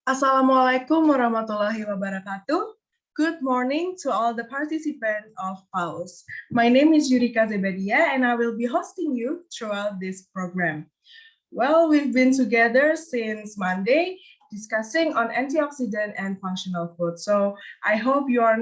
Assalamualaikum warahmatullahi wabarakatuh. Good morning to all the participants of PHAUSS. My name is Yurika Zebedia and I will be hosting you throughout this program. Well, we've been together since Monday discussing on antioxidant and functional food. So I hope you are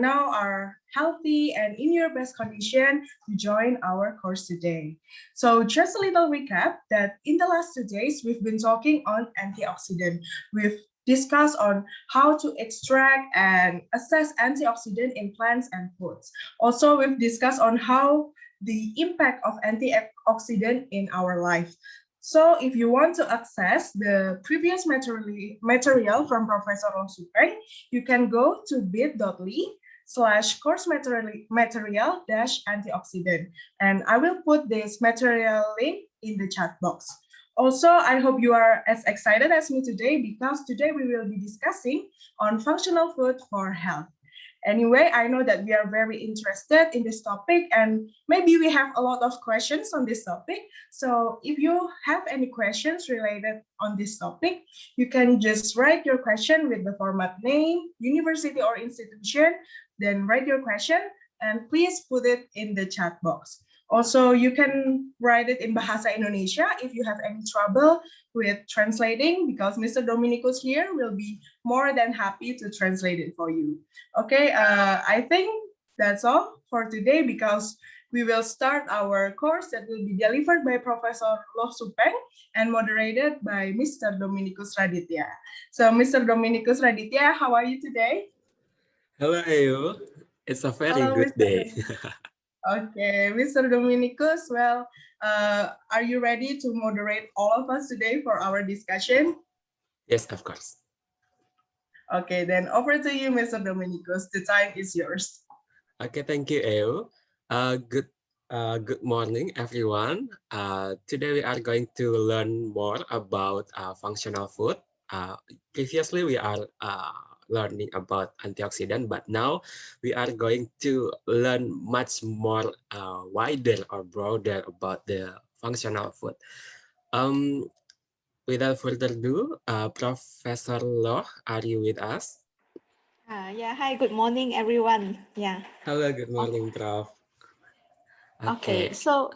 healthy and in your best condition to join our course today. So just a little recap that in the last 2 days, we've been talking on antioxidant. We've discussed on how to extract and assess antioxidant in plants and foods. Also, we've discussed on how the impact of antioxidant in our life. So if you want to access the previous material from Professor Peng, you can go to bit.ly/course material-antioxidant. And I will put this material link in the chat box. Also, I hope you are as excited as me today because today we will be discussing on functional food for health. Anyway, I know that we are very interested in this topic and maybe we have a lot of questions on this topic. So if you have any questions related on this topic, you can just write your question with the format name, university or institution, then write your question and please put it in the chat box. Also, you can write it in Bahasa Indonesia if you have any trouble with translating because Mr. Dominicus here will be more than happy to translate it for you. Okay, I think that's all for today because we will start our course that will be delivered by Professor Peng and moderated by Mr. Dominicus Raditya. So, Mr. Dominicus Raditya, how are you today? Hello, Ayu. It's a very Hello, good Mr. day. Okay, Mr. Dominicus, well, are you ready to moderate all of us today for our discussion? Yes, of course. Okay, then over to you, Mr. Dominicus. The time is yours. Okay, thank you, Ayu. Good morning, everyone. Today we are going to learn more about functional food. Previously, we are learning about antioxidant, but now we are going to learn much more wider or broader about the functional food. Without further ado, Professor Loh, are you with us? Yeah, hi, good morning, everyone. Yeah. Hello, good morning, Prof. Okay, so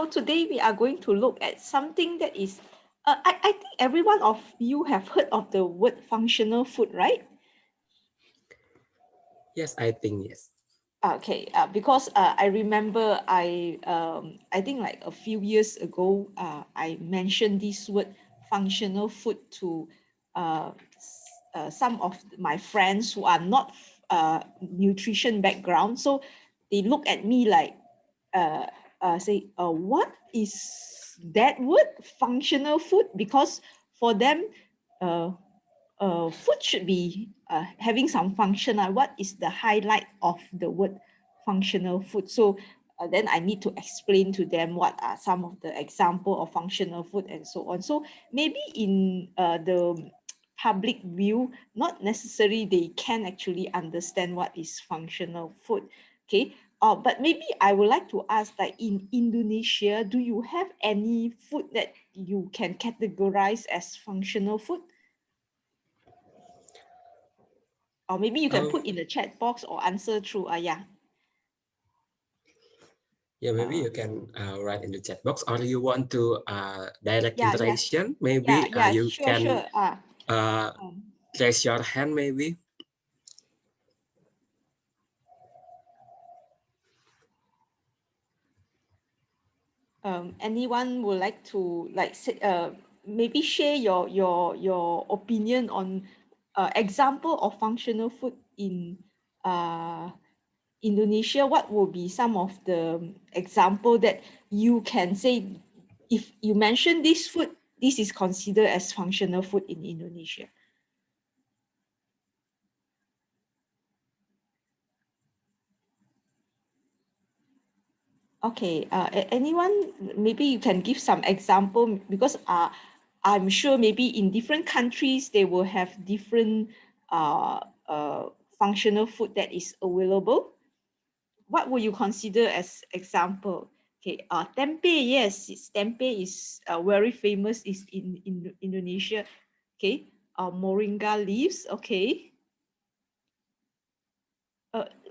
today we are going to look at something that is, I think every one of you have heard of the word functional food, right? Yes, I think yes. Okay, because I remember I think like a few years ago, I mentioned this word functional food to some of my friends who are not nutrition background. So they look at me like, say, what is that word, functional food? Because for them, food should be having some function. What is the highlight of the word functional food? So then I need to explain to them what are some of the example of functional food and so on. So maybe in the public view, not necessarily they can actually understand what is functional food. Okay. But maybe I would like to ask that in Indonesia, do you have any food that you can categorize as functional food? Or maybe you can put in the chat box or answer through, yeah. Yeah, maybe you can write in the chat box, or you want to direct interaction. Maybe you can raise your hand, maybe. Anyone would like to maybe share your opinion on example of functional food in Indonesia? What will be some of the example that you can say, if you mention this food, this is considered as functional food in Indonesia? Okay, anyone, maybe you can give some example, because I'm sure maybe in different countries, they will have different functional food that is available. What would you consider as example? Okay, tempeh, yes, tempeh is very famous, is in Indonesia. Okay, moringa leaves. Okay.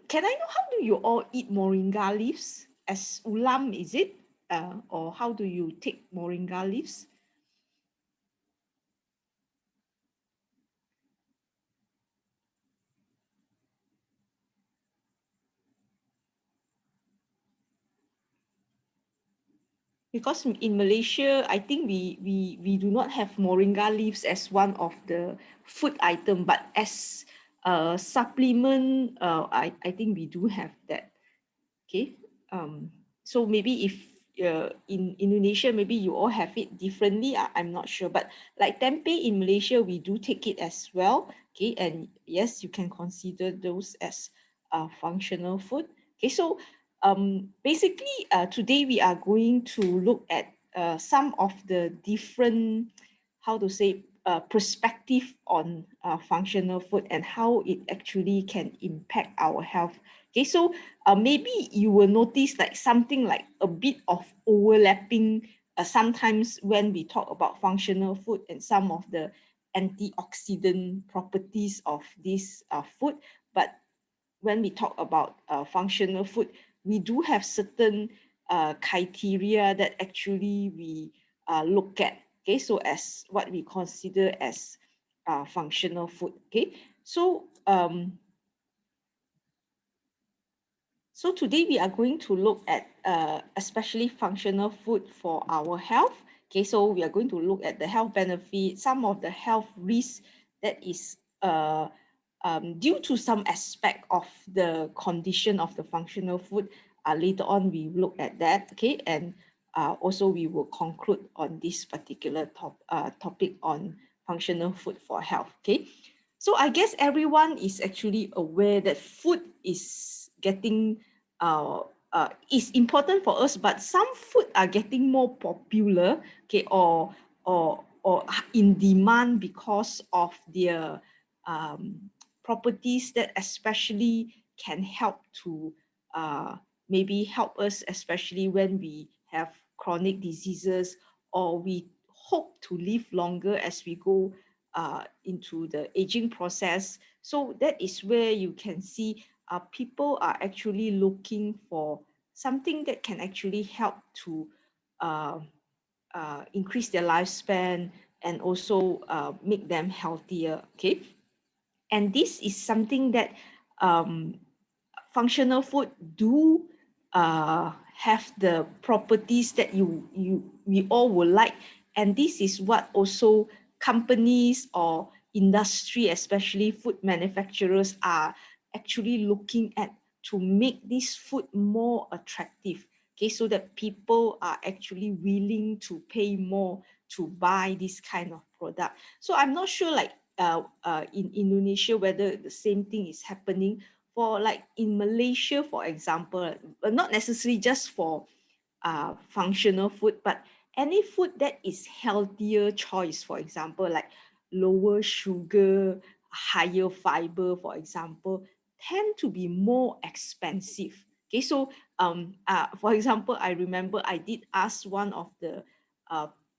Can I know how do you all eat moringa leaves? As ulam, is it? Or how do you take moringa leaves? Because in Malaysia, I think we do not have moringa leaves as one of the food item, but as a supplement, I think we do have that. Okay. So maybe if in Indonesia, maybe you all have it differently. I'm not sure, but like tempeh in Malaysia, we do take it as well. Okay, and yes, you can consider those as functional food. Okay, so basically, today we are going to look at some of the different, how to say, perspective on functional food and how it actually can impact our health. Okay, so maybe you will notice like something like a bit of overlapping sometimes when we talk about functional food and some of the antioxidant properties of this food. But when we talk about functional food, we do have certain criteria that actually we look at. Okay, so as what we consider as functional food. Okay, so so today we are going to look at especially functional food for our health. Okay, so we are going to look at the health benefits, some of the health risks that is due to some aspect of the condition of the functional food. Later on, we look at that. Okay, and also we will conclude on this particular topic on functional food for health. Okay, so I guess everyone is actually aware that food is getting is important for us, but some food are getting more popular, okay, or in demand because of their properties that especially can help to maybe help us, especially when we have chronic diseases or we hope to live longer as we go into the aging process. So that is where you can see people are actually looking for something that can actually help to increase their lifespan and also make them healthier. Okay, and this is something that functional food do have the properties that we all would like, and this is what also companies or industry, especially food manufacturers, are actually looking at to make this food more attractive. Okay, so that people are actually willing to pay more to buy this kind of product. So I'm not sure like in Indonesia whether the same thing is happening. For like in Malaysia, for example, but not necessarily just for functional food, but any food that is healthier choice, for example, like lower sugar, higher fiber, for example, tend to be more expensive. Okay, so for example, I remember I did ask one of the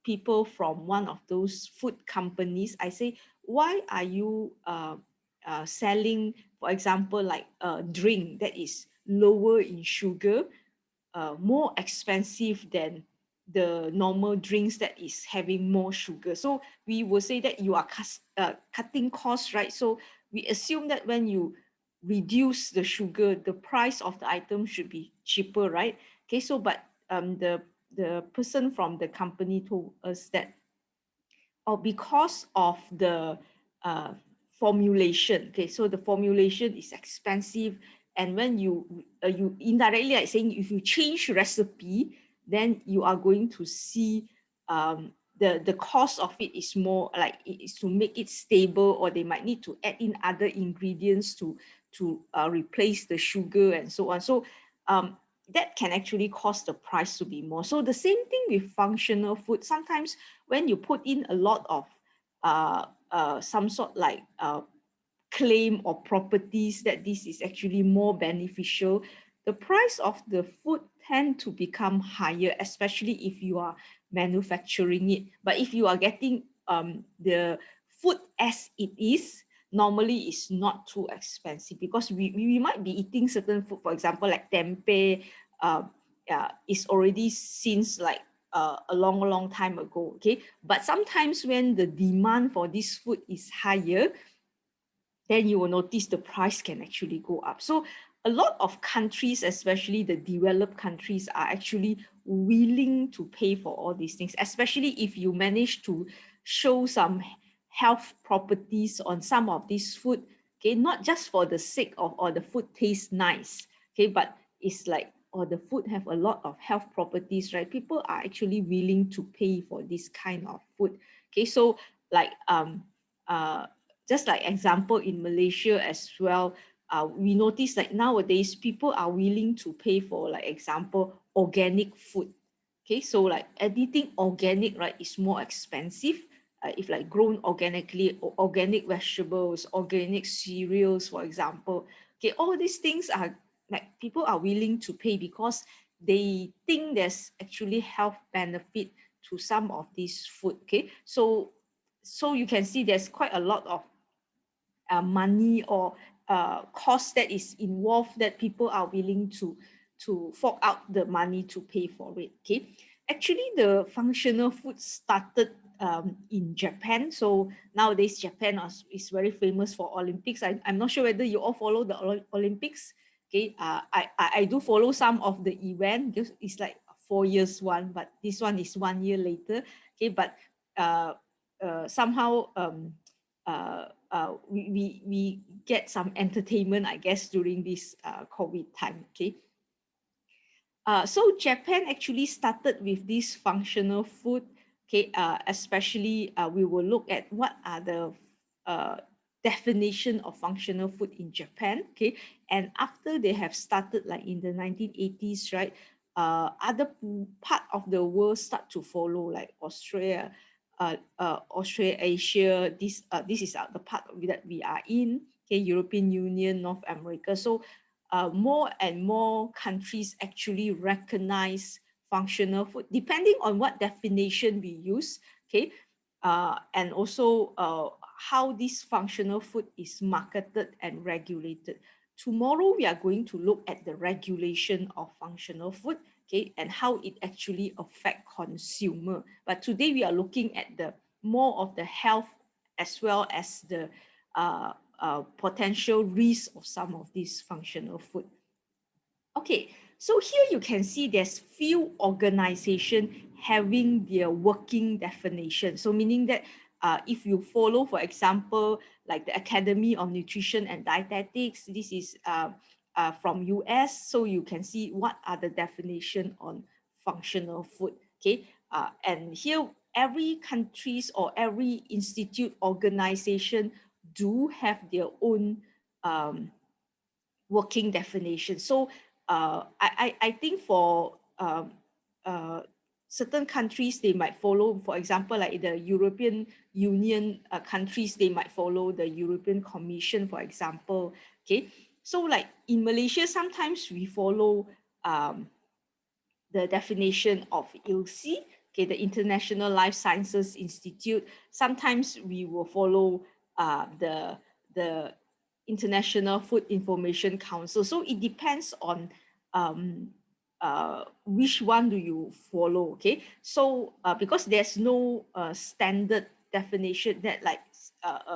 people from one of those food companies. I say, why are you selling, for example, like a drink that is lower in sugar, more expensive than the normal drinks that is having more sugar? So we will say that you are cutting costs, right? So we assume that when you reduce the sugar, the price of the item should be cheaper, right? Okay, so but the person from the company told us that because of the formulation. Okay, so the formulation is expensive, and when you indirectly like saying if you change recipe, then you are going to see the cost of it is more like it is to make it stable, or they might need to add in other ingredients to replace the sugar and so on. So that can actually cause the price to be more. So the same thing with functional food. Sometimes when you put in a lot of some sort like claim or properties that this is actually more beneficial, the price of the food tend to become higher, especially if you are manufacturing it. But if you are getting the food as it is normally is not too expensive, because we might be eating certain food, for example, like tempeh, is already since like a long time ago, okay? But sometimes when the demand for this food is higher, then you will notice the price can actually go up. So a lot of countries, especially the developed countries, are actually willing to pay for all these things, especially if you manage to show some health properties on some of this food, okay, not just for the sake of, or the food tastes nice, okay, but it's like, or the food have a lot of health properties, right? People are actually willing to pay for this kind of food, okay? So like just like example in Malaysia as well, we notice that nowadays people are willing to pay for, like example, organic food. Okay, so like anything organic, right, is more expensive. If like grown organically, or organic vegetables, organic cereals, for example, okay, all these things are like people are willing to pay because they think there's actually health benefit to some of this food. Okay, so you can see there's quite a lot of money or cost that is involved that people are willing to fork out the money to pay for it. Okay, actually the functional food started in Japan. So nowadays Japan is very famous for Olympics. I'm not sure whether you all follow the Olympics. Okay, I do follow some of the event because it's like 4 years one, but this one is 1 year later. Okay, but somehow we get some entertainment, I guess, during this COVID time. Okay. So Japan actually started with this functional food. Okay, especially we will look at what are the definition of functional food in Japan. Okay, and after they have started, like in the 1980s, right? Other part of the world start to follow, like Australia, Australasia. This is the part that we are in. Okay, European Union, North America. So more and more countries actually recognize functional food, depending on what definition we use, okay, and also how this functional food is marketed and regulated. Tomorrow, we are going to look at the regulation of functional food, okay, and how it actually affect consumer. But today, we are looking at the more of the health as well as the potential risk of some of these functional food. Okay, so here you can see there's few organizations having their working definition. So meaning that if you follow, for example, like the Academy of Nutrition and Dietetics, this is from US, so you can see what are the definition on functional food. Okay, and here every countries or every institute organization do have their own working definition. So I think for certain countries, they might follow, for example, like the European Union countries, they might follow the European Commission, for example. Okay, so like in Malaysia, sometimes we follow the definition of ILSI, okay, the International Life Sciences Institute. Sometimes we will follow the International Food Information Council. So it depends on which one do you follow, okay? So because there's no standard definition that like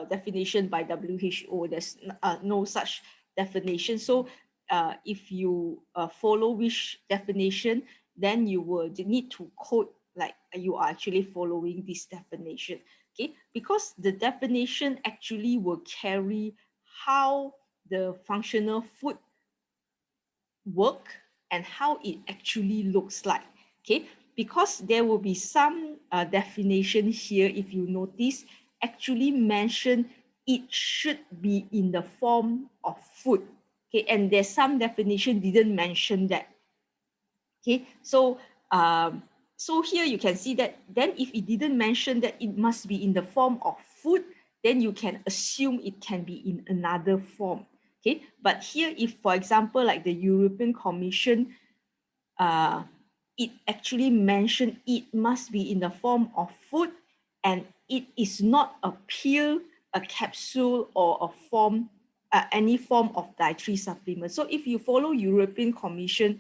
definition by WHO, there's no such definition. So if you follow which definition, then you will need to quote like you are actually following this definition, okay? Because the definition actually will carry how the functional food work and how it actually looks like, okay? Because there will be some definition here, if you notice, actually mention it should be in the form of food, okay? And there's some definition didn't mention that, okay? So so here you can see that then if it didn't mention that it must be in the form of food, then you can assume it can be in another form, okay? But here, if for example, like the European Commission, it actually mentioned it must be in the form of food, and it is not a pill, a capsule, or a form, any form of dietary supplement. So if you follow European Commission,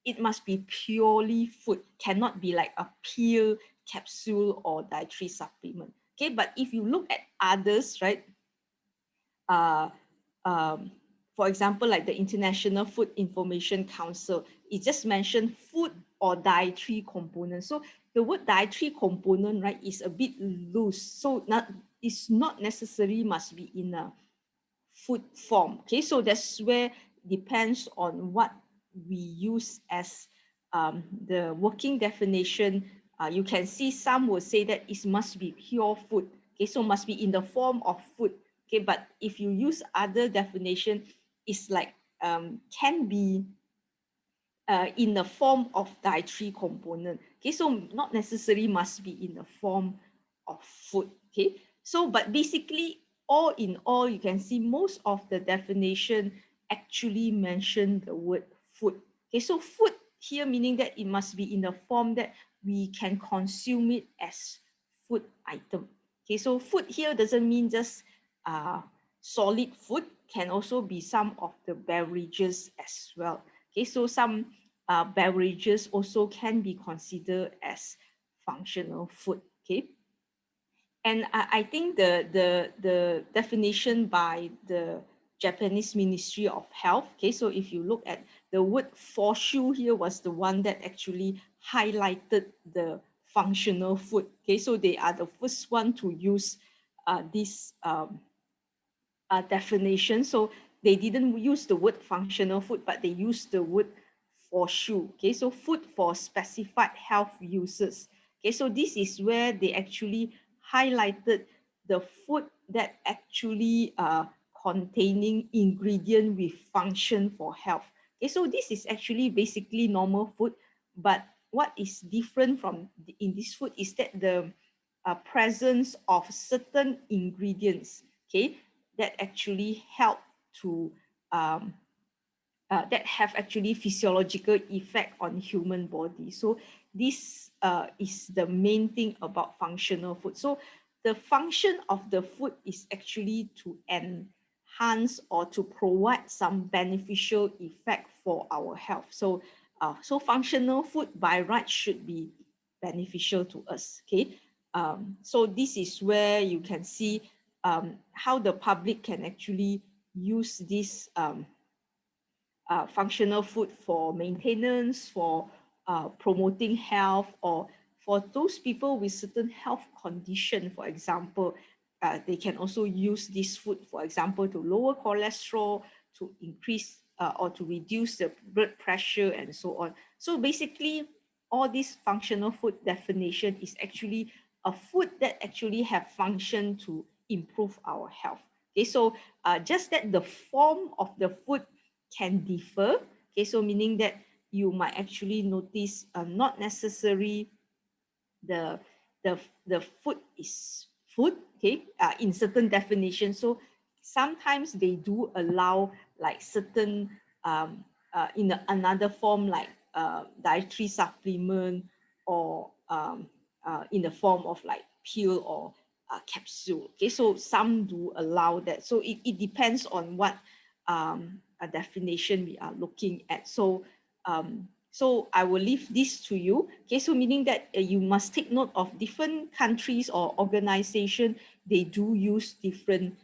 it must be purely food, cannot be like a pill, capsule, or dietary supplement. Okay, but if you look at others, right, for example, like the International Food Information Council, it just mentioned food or dietary component. So the word dietary component, right, is a bit loose. So it's not necessarily must be in a food form. Okay, so that's where depends on what we use as the working definition. You can see some will say that it must be pure food. Okay, so must be in the form of food. Okay, but if you use other definition, it's like can be in the form of dietary component. Okay, so not necessarily must be in the form of food. Okay, so but basically, all in all, you can see most of the definition actually mention the word food. Okay, so food here meaning that it must be in the form that we can consume it as food item. Okay, so food here doesn't mean just solid food, can also be some of the beverages as well. Okay, so some beverages also can be considered as functional food. Okay, and I think the definition by the Japanese Ministry of Health. Okay, so if you look at the word PHAUSS here was the one that actually highlighted the functional food. Okay, so they are the first one to use this definition. So they didn't use the word functional food, but they used the word PHAUSS. Okay, so food for specified health uses. Okay, so this is where they actually highlighted the food that actually containing ingredient with function for health. Okay, so this is actually basically normal food, but what is different from in this food is that the presence of certain ingredients, okay, that actually help to that have actually physiological effect on human body. So this is the main thing about functional food. So the function of the food is actually to enhance or to provide some beneficial effect for our health. So so functional food by right should be beneficial to us. Okay, so this is where you can see how the public can actually use this functional food for maintenance, for promoting health, or for those people with certain health condition, for example, they can also use this food, for example, to lower cholesterol, to increase or to reduce the blood pressure and so on. So basically, all this functional food definition is actually a food that actually have function to improve our health. Okay, so just that the form of the food can differ. Okay, so meaning that you might actually notice not necessary the food is food, okay, in certain definitions. So sometimes they do allow like certain in another form like dietary supplement or in the form of like pill or capsule. Okay, so some do allow that. So it depends on what a definition we are looking at. So so I will leave this to you. Okay, so meaning that you must take note of different countries or organization, they do use different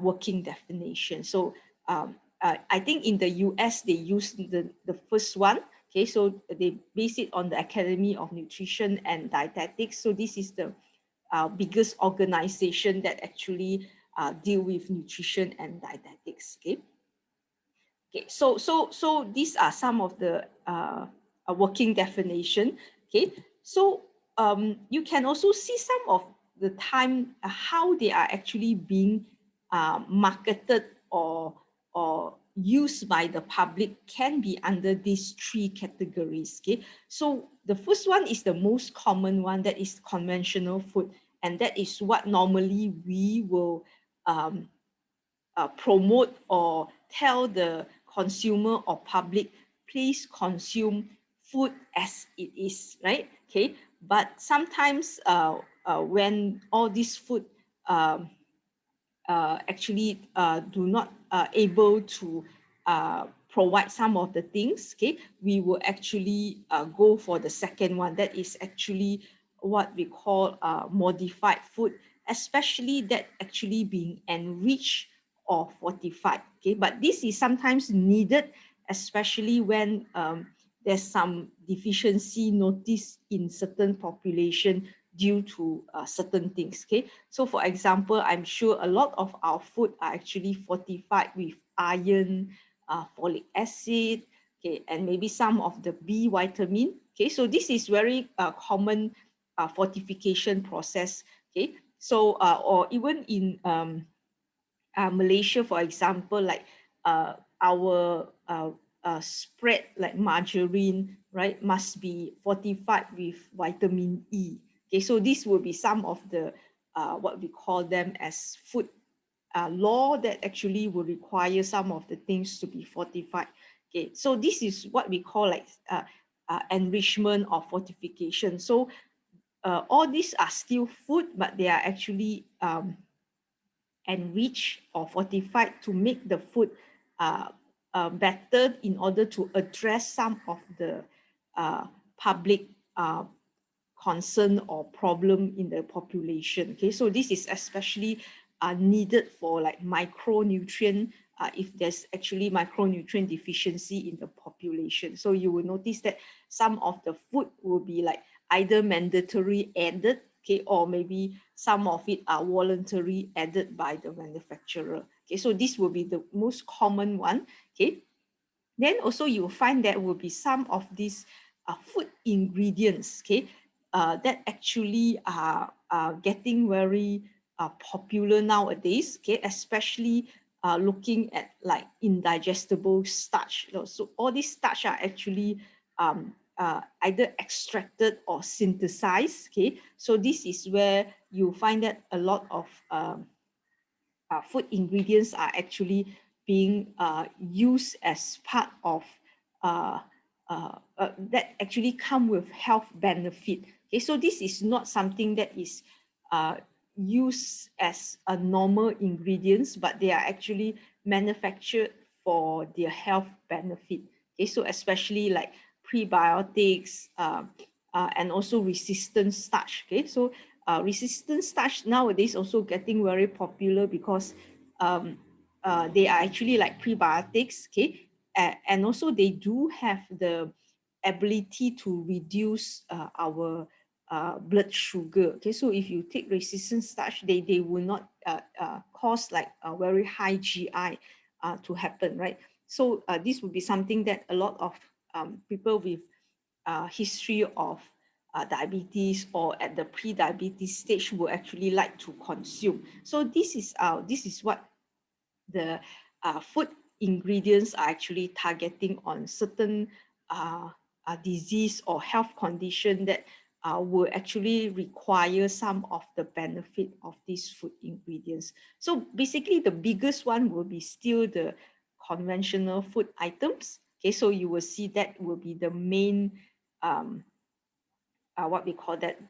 working definitions. So I think in the US, they use the first one. Okay, so they base it on the Academy of Nutrition and Dietetics. So this is the biggest organization that actually deal with nutrition and dietetics. Okay. Okay, so these are some of the working definition. Okay, so you can also see some of the time how they are actually being marketed or used by the public can be under these three categories. Okay, so the first one is the most common one, that is conventional food, and that is what normally we will promote or tell the consumer or public, please consume food as it is, right? Okay, but sometimes when all this food actually do not able to provide some of the things, okay, we will actually go for the second one. That is actually what we call modified food, especially that actually being enriched or fortified. Okay, but this is sometimes needed, especially when there's some deficiency noticed in certain population due to certain things. Okay, so for example, I'm sure a lot of our food are actually fortified with iron, folic acid, okay, and maybe some of the B vitamin. Okay, so this is very common fortification process. Okay, so or even in Malaysia, for example, like our spread like margarine, right, must be fortified with vitamin E. Okay, so this will be some of the what we call them as food law that actually will require some of the things to be fortified. Okay, so this is what we call like enrichment or fortification. So all these are still food, but they are actually enriched or fortified to make the food better in order to address some of the public concern or problem in the population. Okay, so this is especially needed for like micronutrient if there's actually micronutrient deficiency in the population. So you will notice that some of the food will be like either mandatory added, okay, or maybe some of it are voluntary added by the manufacturer. Okay, so this will be the most common one. Okay, then also you will find there will be some of these food ingredients, okay, that actually are getting very popular nowadays, okay, especially looking at like indigestible starch. So all these starch are actually either extracted or synthesized, okay. So this is where you find that a lot of food ingredients are actually being used as part of that actually come with health benefit. Okay, so this is not something that is used as a normal ingredients, but they are actually manufactured for their health benefit. Okay, so especially like prebiotics and also resistant starch. Okay, so resistant starch nowadays also getting very popular because they are actually like prebiotics, okay, and also they do have the ability to reduce our blood sugar. Okay, so if you take resistant starch, they will not cause like a very high GI to happen, right? So this would be something that a lot of people with history of diabetes or at the pre-diabetes stage will actually like to consume. So this is what the food ingredients are actually targeting on certain disease or health condition that will actually require some of the benefit of these food ingredients. So basically the biggest one will be still the conventional food items. Okay, so you will see that will be the main what we call that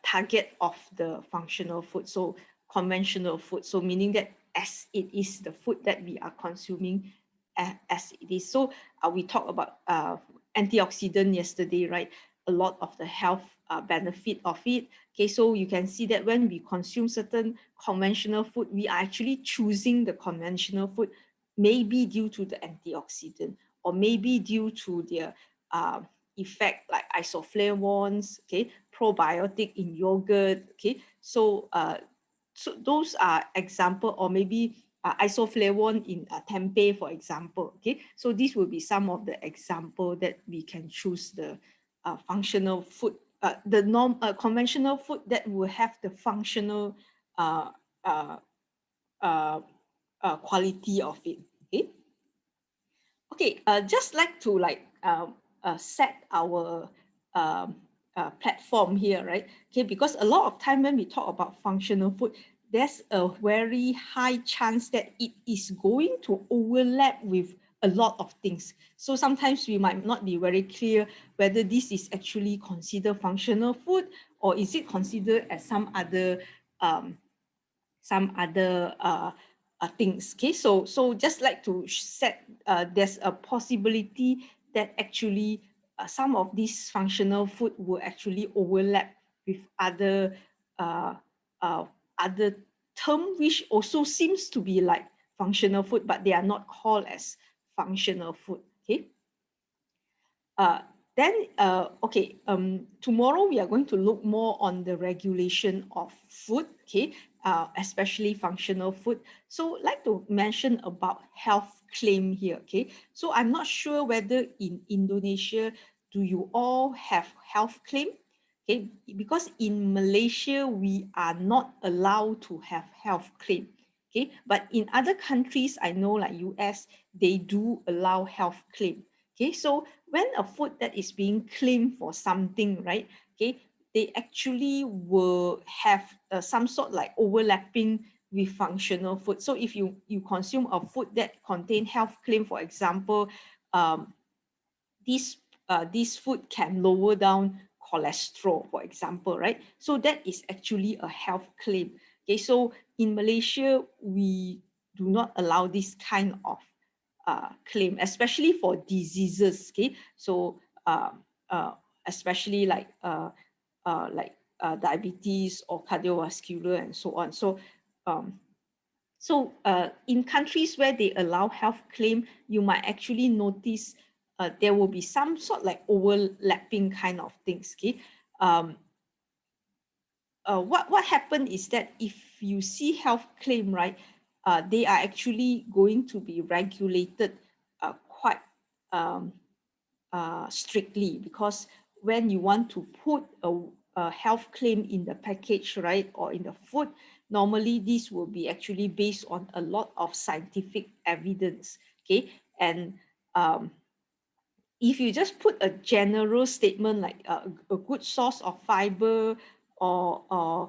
target of the functional food. So conventional food, so meaning that as it is the food that we are consuming as it is. So we talked about antioxidant yesterday, right? A lot of the health benefit of it. Okay, so you can see that when we consume certain conventional food, we are actually choosing the conventional food, maybe due to the antioxidant or maybe due to their effect like isoflavones, okay, probiotic in yogurt, okay. So so those are example, or maybe isoflavone in tempeh, for example. Okay, so this will be some of the example that we can choose the functional food, the conventional food that will have the functional quality of it. Okay. Okay, just like to like set our platform here, right? Okay, because a lot of time when we talk about functional food, there's a very high chance that it is going to overlap with a lot of things. So sometimes we might not be very clear whether this is actually considered functional food or is it considered as some other things? Okay, so just like to set, there's a possibility that actually some of these functional food will actually overlap with other uh, uh, other term which also seems to be like functional food, but they are not called as functional food. Okay. Okay, tomorrow we are going to look more on the regulation of food, okay, especially functional food. So I'd like to mention about health claim here, okay. So I'm not sure whether in Indonesia, do you all have health claim? Okay, because in Malaysia, we are not allowed to have health claim, okay. But in other countries, I know like US, they do allow health claim. Okay, so when a food that is being claimed for something, right? Okay, they actually will have some sort like overlapping with functional food. So if you consume a food that contain health claim, for example, um, this food can lower down cholesterol, for example, right? So that is actually a health claim. Okay, so in Malaysia, we do not allow this kind of claim, especially for diseases. Okay, so especially like diabetes or cardiovascular and so on. Um, in countries where they allow health claim, you might actually notice there will be some sort like overlapping kind of things. Okay, what happened is that if you see health claim, right, they are actually going to be regulated quite strictly, because when you want to put a health claim in the package, right, or in the food, normally this will be actually based on a lot of scientific evidence, okay, and if you just put a general statement like a good source of fiber or uh,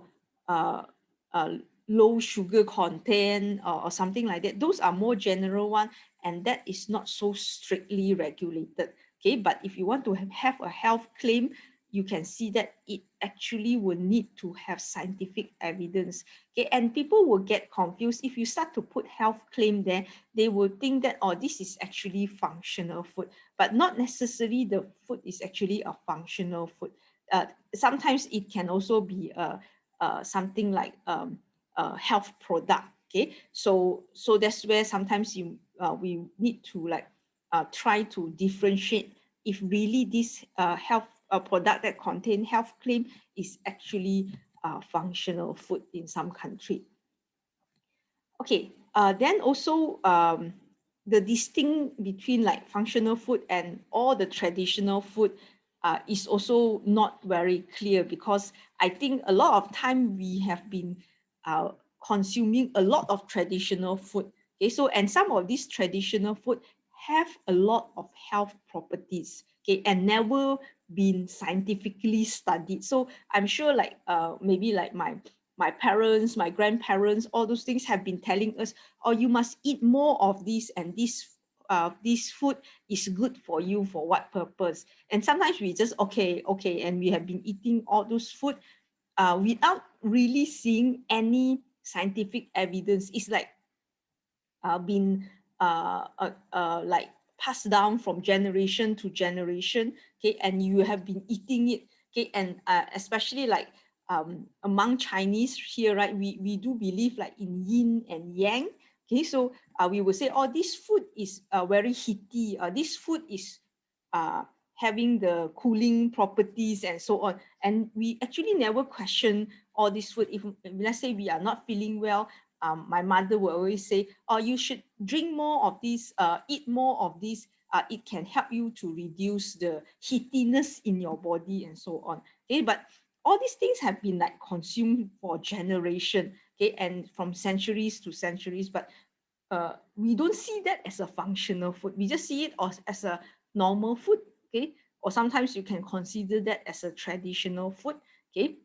uh, low sugar content or something like that, those are more general one, and that is not so strictly regulated. Okay, but if you want to have a health claim, you can see that it actually will need to have scientific evidence. Okay, and people will get confused if you start to put health claim there. They will think that, oh, this is actually functional food, but not necessarily the food is actually a functional food. Sometimes it can also be something like a health product. Okay, so that's where sometimes we need to like try to differentiate if really this health product that contain health claim is actually functional food in some country. Okay, then also the distinct between like functional food and all the traditional food is also not very clear, because I think a lot of time we have been consuming a lot of traditional food. Okay, so and some of these traditional food have a lot of health properties, okay, and never been scientifically studied. So I'm sure like maybe like my parents, my grandparents, all those things have been telling us, oh, you must eat more of this, and this food is good for you for what purpose. And sometimes we just okay, and we have been eating all those food without really seeing any scientific evidence. It's like been like passed down from generation to generation, okay, and you have been eating it, okay, and especially like among Chinese here, right, we do believe like in yin and yang, okay, so we will say, oh, this food is very heaty, this food is having the cooling properties and so on, and we actually never question all this food. If let's say we are not feeling well, my mother will always say, oh, you should drink more of this, eat more of this. It can help you to reduce the heatiness in your body and so on. Okay, but all these things have been like consumed for generation, okay, and from centuries to centuries, but we don't see that as a functional food. We just see it as a normal food, okay, or sometimes you can consider that as a traditional food, okay.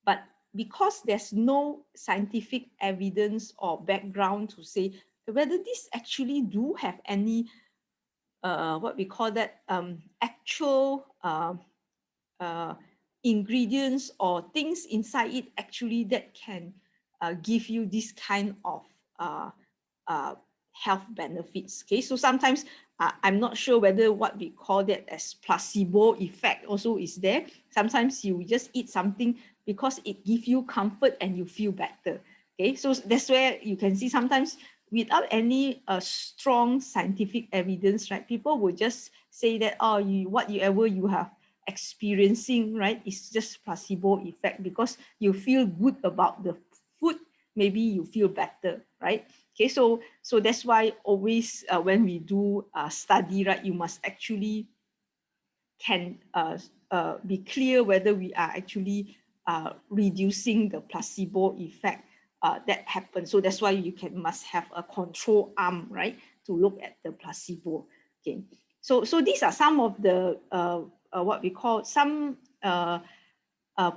But because there's no scientific evidence or background to say whether this actually do have any what we call that actual ingredients or things inside it actually that can give you this kind of health benefits. Okay, so sometimes I'm not sure whether what we call that as placebo effect also is there. Sometimes you just eat something because it gives you comfort and you feel better. Okay, so that's where you can see sometimes without any strong scientific evidence, right? People will just say that, oh, whatever you have experiencing, right, is just placebo effect because you feel good about the food, maybe you feel better, right? Okay, so that's why always when we do study, right, you must actually can be clear whether we are actually reducing the placebo effect that happens. So that's why you must have a control arm, right, to look at the placebo. Okay, so these are some of the what we call some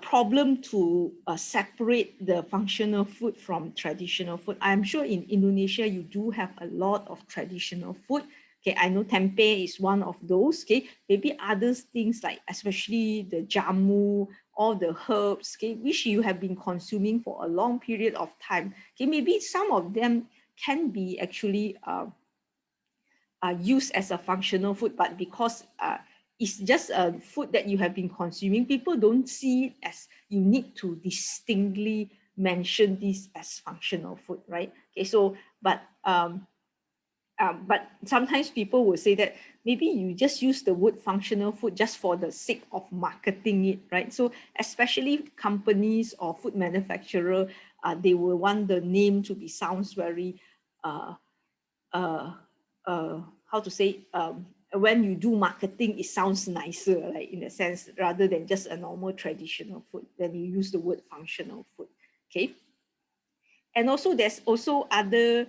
problem to separate the functional food from traditional food. I'm sure in Indonesia, you do have a lot of traditional food. Okay, I know tempeh is one of those. Okay, maybe other things like especially the jamu, all the herbs, okay, which you have been consuming for a long period of time. Okay, maybe some of them can be actually used as a functional food, but because it's just a food that you have been consuming, people don't see it as you need to distinctly mention this as functional food, right? Okay, so but sometimes people will say that maybe you just use the word functional food just for the sake of marketing it, right? So especially companies or food manufacturer, they will want the name to be sounds very how to say, when you do marketing, it sounds nicer, like in a sense, rather than just a normal traditional food, then you use the word functional food. Okay. And also there's also other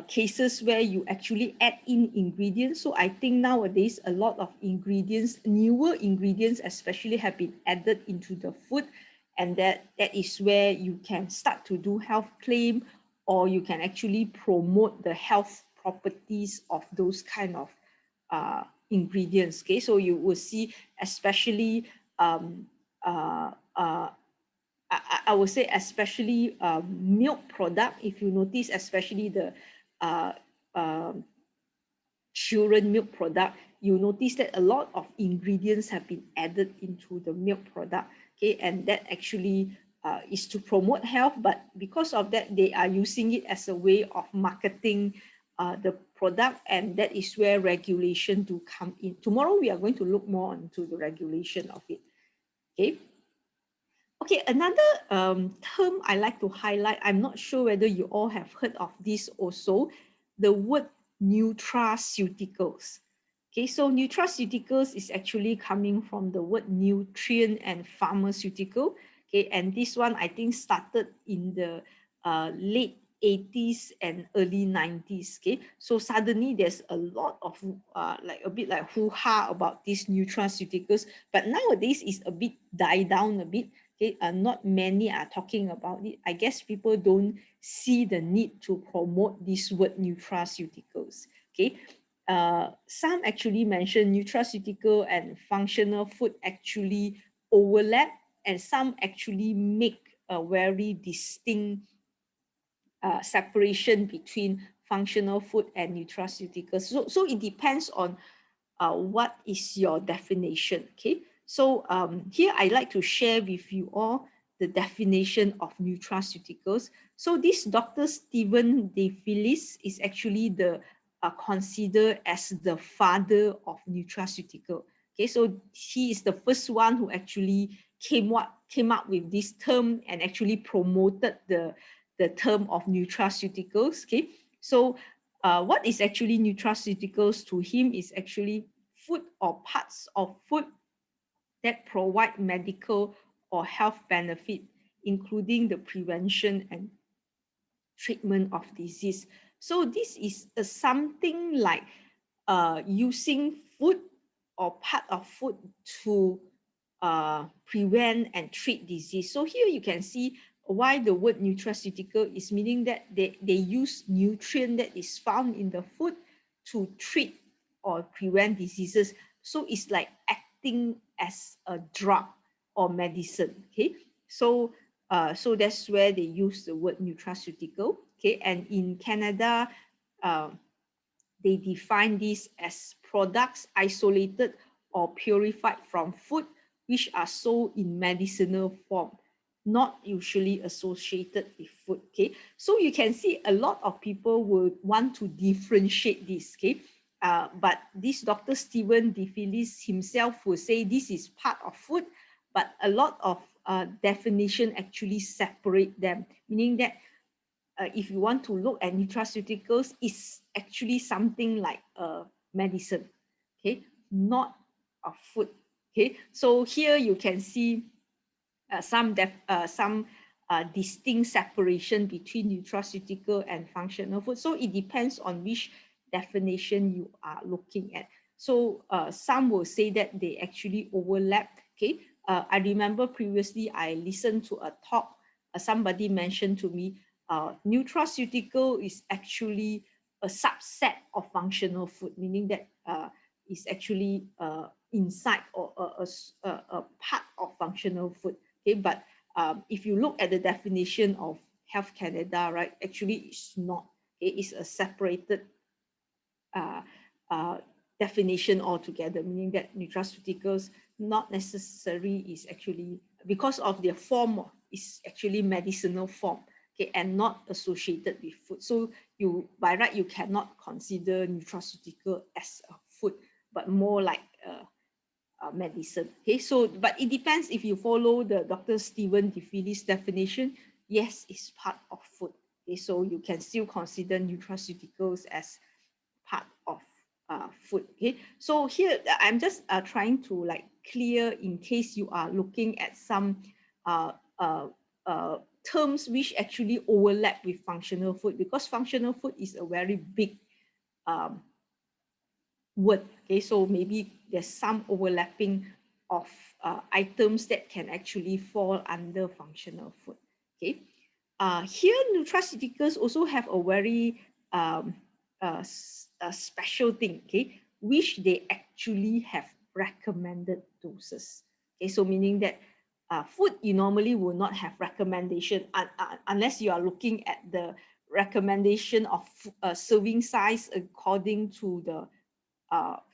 cases where you actually add in ingredients. So I think nowadays a lot of ingredients, newer ingredients especially, have been added into the food, and that is where you can start to do health claim, or you can actually promote the health properties of those kind of ingredients. Okay, so you will see especially I would say especially milk product. If you notice, especially the children milk product, you notice that a lot of ingredients have been added into the milk product. Okay, and that actually is to promote health, but because of that, they are using it as a way of marketing the product, and that is where regulation do come in. Tomorrow we are going to look more into the regulation of it. Okay. Okay, another term I like to highlight, I'm not sure whether you all have heard of this also, the word nutraceuticals. Okay, so nutraceuticals is actually coming from the word nutrient and pharmaceutical. Okay, and this one I think started in the late 80s and early 90s. Okay, so suddenly there's a lot of like a bit like hoo-ha about these nutraceuticals, but nowadays it's a bit died down a bit. Okay, not many are talking about it. I guess people don't see the need to promote this word nutraceuticals. Okay, some actually mention nutraceutical and functional food actually overlap, and some actually make a very distinct separation between functional food and nutraceuticals. So it depends on what is your definition. Okay, so here I'd like to share with you all the definition of nutraceuticals. So this Dr. Stephen DePhillis is actually the considered as the father of nutraceutical. Okay, so he is the first one who actually came up with this term and actually promoted the term of nutraceuticals. Okay, so what is actually nutraceuticals to him is actually food or parts of food that provide medical or health benefit, including the prevention and treatment of disease. So this is something like using food or part of food to prevent and treat disease. So here you can see why the word nutraceutical is meaning that they use nutrient that is found in the food to treat or prevent diseases. So it's like acting as a drug. or medicine. Okay, so so that's where they use the word nutraceutical. Okay, and in Canada, they define this as products isolated or purified from food which are sold in medicinal form, not usually associated with food. Okay, so you can see a lot of people would want to differentiate this. Okay, but this Dr. Stephen DePhillis himself will say this is part of food, but a lot of definition actually separate them, meaning that if you want to look at nutraceuticals, it's actually something like medicine, okay, not a food. Okay, so here you can see some distinct separation between nutraceutical and functional food. So it depends on which definition you are looking at. So some will say that they actually overlap. Okay, I remember previously I listened to a talk. Somebody mentioned to me, nutraceutical is actually a subset of functional food, meaning that is actually inside or a part of functional food. Okay, but if you look at the definition of Health Canada, right, actually it's not. Okay, it's a separated uh, uh, definition altogether, meaning that nutraceuticals not necessary is actually, because of their form, is actually medicinal form. Okay, and not associated with food. So you, by right, you cannot consider nutraceutical as a food, but more like medicine. Okay, so but it depends. If you follow the Dr. Stephen DePhillis definition, yes, it's part of food. Okay, so you can still consider nutraceuticals as part of food. Okay, so here I'm just trying to like clear in case you are looking at some uh, uh, terms which actually overlap with functional food, because functional food is a very big um, word. Okay, so maybe there's some overlapping of items that can actually fall under functional food. Okay, here nutraceuticals also have a very a special thing. Okay, which they actually have recommended doses. Okay, so meaning that food you normally will not have recommendation unless you are looking at the recommendation of serving size according to the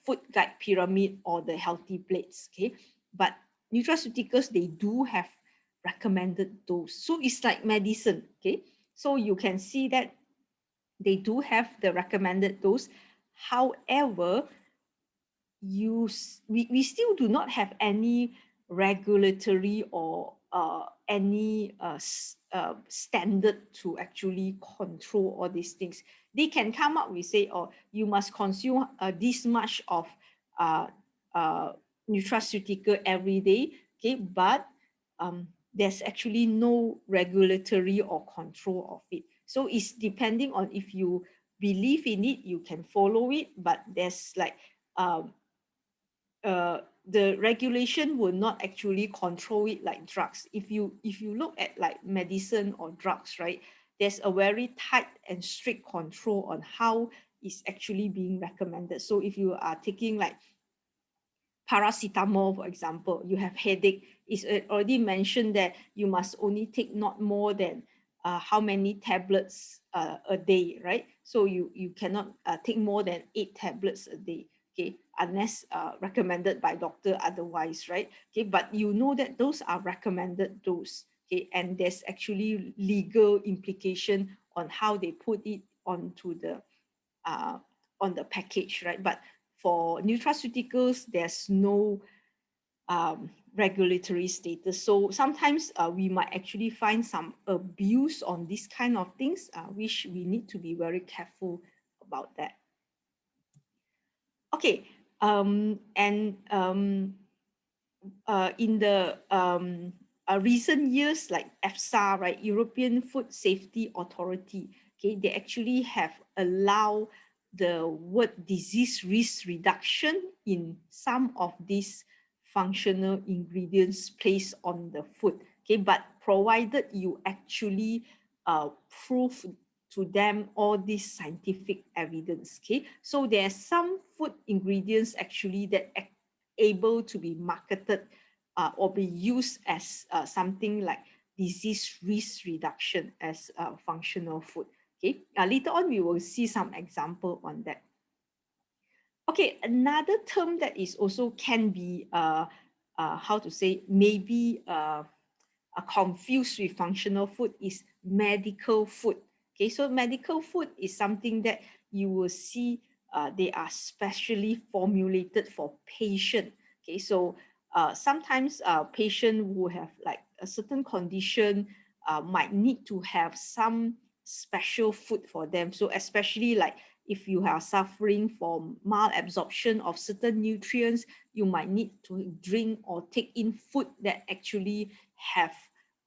food guide pyramid or the healthy plates. Okay, but nutraceuticals, they do have recommended dose, so it's like medicine. Okay, so you can see that they do have the recommended dose. However, we still do not have any regulatory or any standard to actually control all these things. They can come up with, say, oh, you must consume this much of uh, uh, nutraceutical every day. Okay, but there's actually no regulatory or control of it. So it's depending on, if you believe in it, you can follow it, but there's like the regulation will not actually control it like drugs. If you look at like medicine or drugs, right, there's a very tight and strict control on how it's actually being recommended. So if you are taking like paracetamol, for example, you have headache, it's already mentioned that you must only take not more than how many tablets a day, right? So you cannot take more than 8 tablets a day. Okay, unless recommended by doctor otherwise, right? Okay, but you know that those are recommended dose. Okay, and there's actually legal implication on how they put it onto the on the package, right? But for nutraceuticals, there's no regulatory status. So sometimes we might actually find some abuse on this kind of things, which we need to be very careful about that. Okay, and in the recent years, like EFSA, right, European Food Safety Authority, okay, they actually have allowed the word disease risk reduction in some of these functional ingredients placed on the food. Okay, but provided you actually prove to them all this scientific evidence. Okay, so there's some food ingredients actually that able to be marketed or be used as something like disease risk reduction as functional food. Okay, later on we will see some example on that. Okay, another term that is also can be how to say, maybe confused with functional food is medical food. Okay, so medical food is something that you will see they are specially formulated for patient. Okay, so sometimes patient who have like a certain condition might need to have some special food for them. So especially like if you are suffering from malabsorption of certain nutrients, you might need to drink or take in food that actually have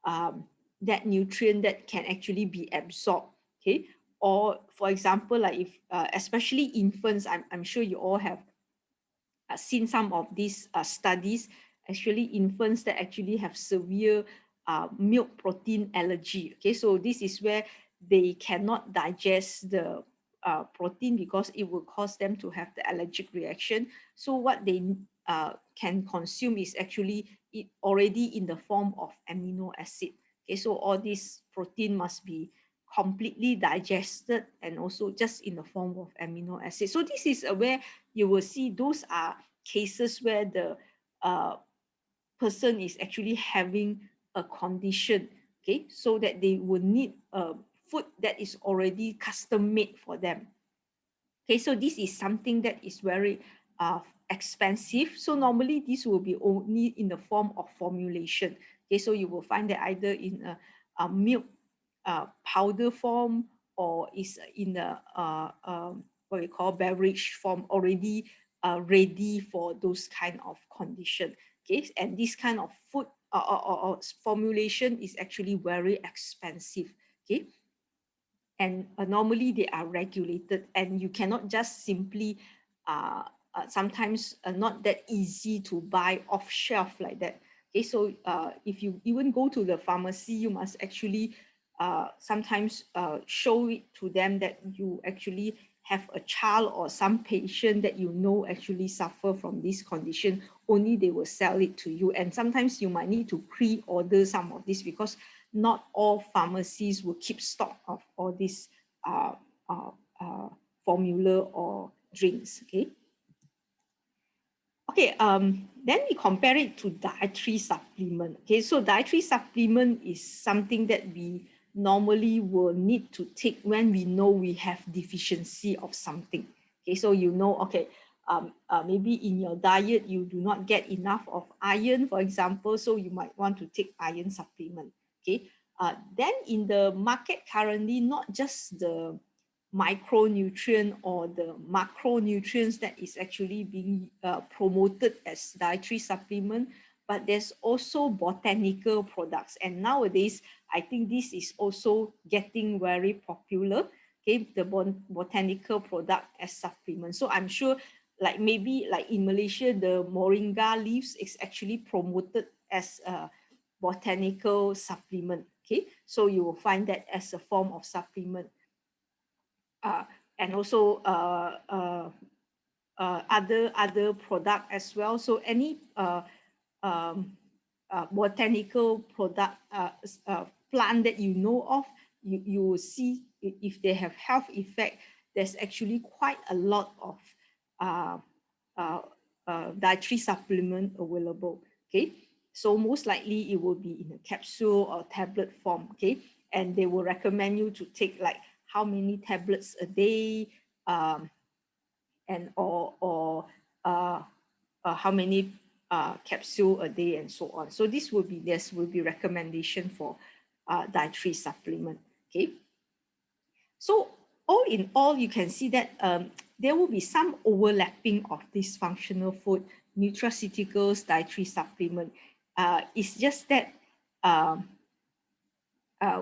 that nutrient that can actually be absorbed. Okay, or for example, like if especially infants, I'm sure you all have seen some of these studies. Actually, infants that actually have severe milk protein allergy. Okay, so this is where they cannot digest the protein because it will cause them to have the allergic reaction. So what they can consume is actually it already in the form of amino acid. Okay, so all this protein must be completely digested and also just in the form of amino acid. So this is where you will see those are cases where the person is actually having a condition, okay, so that they will need food that is already custom made for them. Okay, so this is something that is very expensive. So normally this will be only in the form of formulation. Okay, so you will find that either in a milk powder form or is in a what we call beverage form, already ready for those kind of condition. Okay, and this kind of food or formulation is actually very expensive. Okay, and normally they are regulated, and you cannot just simply sometimes not that easy to buy off shelf like that. Okay, so if you even go to the pharmacy, you must actually sometimes show it to them that you actually have a child or some patient that you know actually suffer from this condition. Only they will sell it to you, and sometimes you might need to pre-order some of this because not all pharmacies will keep stock of all these formula or drinks. Okay. Okay, then we compare it to dietary supplement. Okay, so dietary supplement is something that we normally will need to take when we know we have deficiency of something. Okay, so you know, okay, maybe in your diet you do not get enough of iron, for example, so you might want to take iron supplement. Okay, then in the market currently, not just the micronutrient or the macronutrients that is actually being promoted as dietary supplement, but there's also botanical products. And nowadays, I think this is also getting very popular, okay, the botanical product as supplement. So I'm sure like maybe like in Malaysia, the moringa leaves is actually promoted as a botanical supplement. Okay, so you will find that as a form of supplement. And also other product as well. So any botanical product plant that you know of, you will see if they have health effect. There's actually quite a lot of dietary supplement available. Okay, so most likely it will be in a capsule or tablet form. Okay, and they will recommend you to take like how many tablets a day, and or how many capsule a day, and so on. So this will be recommendation for dietary supplement. Okay, so all in all, you can see that there will be some overlapping of this functional food, nutraceuticals, dietary supplement. It's just that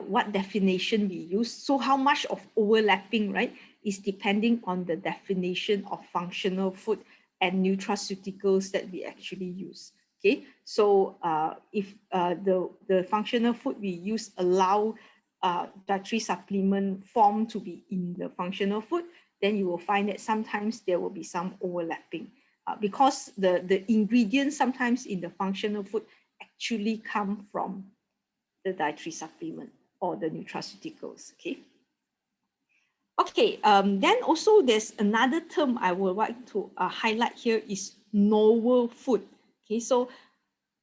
what definition we use. So how much of overlapping, right, is depending on the definition of functional food and nutraceuticals that we actually use. Okay, so if the functional food we use allow dietary supplement form to be in the functional food, then you will find that sometimes there will be some overlapping. because the ingredients sometimes in the functional food actually come from the dietary supplement or the nutraceuticals. Okay. Okay, then also there's another term I would like to highlight here is novel food. Okay, so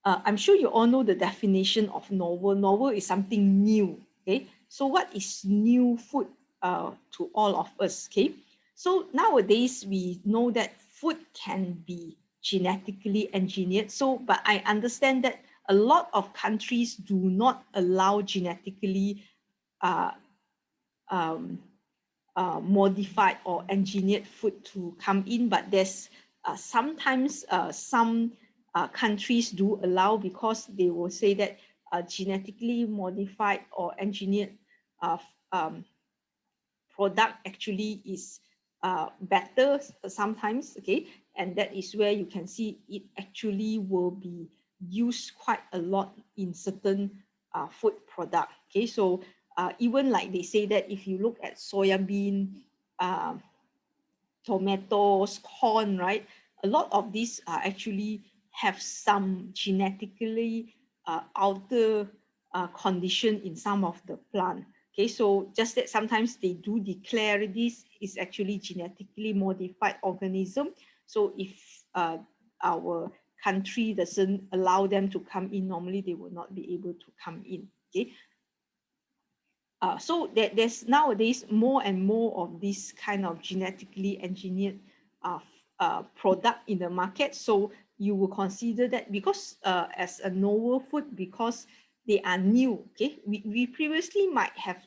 I'm sure you all know the definition of novel. Novel is something new. Okay, so what is new food to all of us? Okay, so nowadays we know that food can be genetically engineered. So, but I understand that a lot of countries do not allow genetically modified or engineered food to come in, but there's sometimes some countries do allow, because they will say that genetically modified or engineered product actually is better sometimes. Okay, and that is where you can see it actually will be used quite a lot in certain food product. Okay, so even like they say that if you look at soya bean, tomatoes, corn, right? A lot of these actually have some genetically altered condition in some of the plant. Okay, so just that sometimes they do declare this is actually genetically modified organism. So if our country doesn't allow them to come in, normally they will not be able to come in. Okay, so there's nowadays more and more of this kind of genetically engineered product in the market. So you will consider that because as a novel food, because they are new. Okay, we previously might have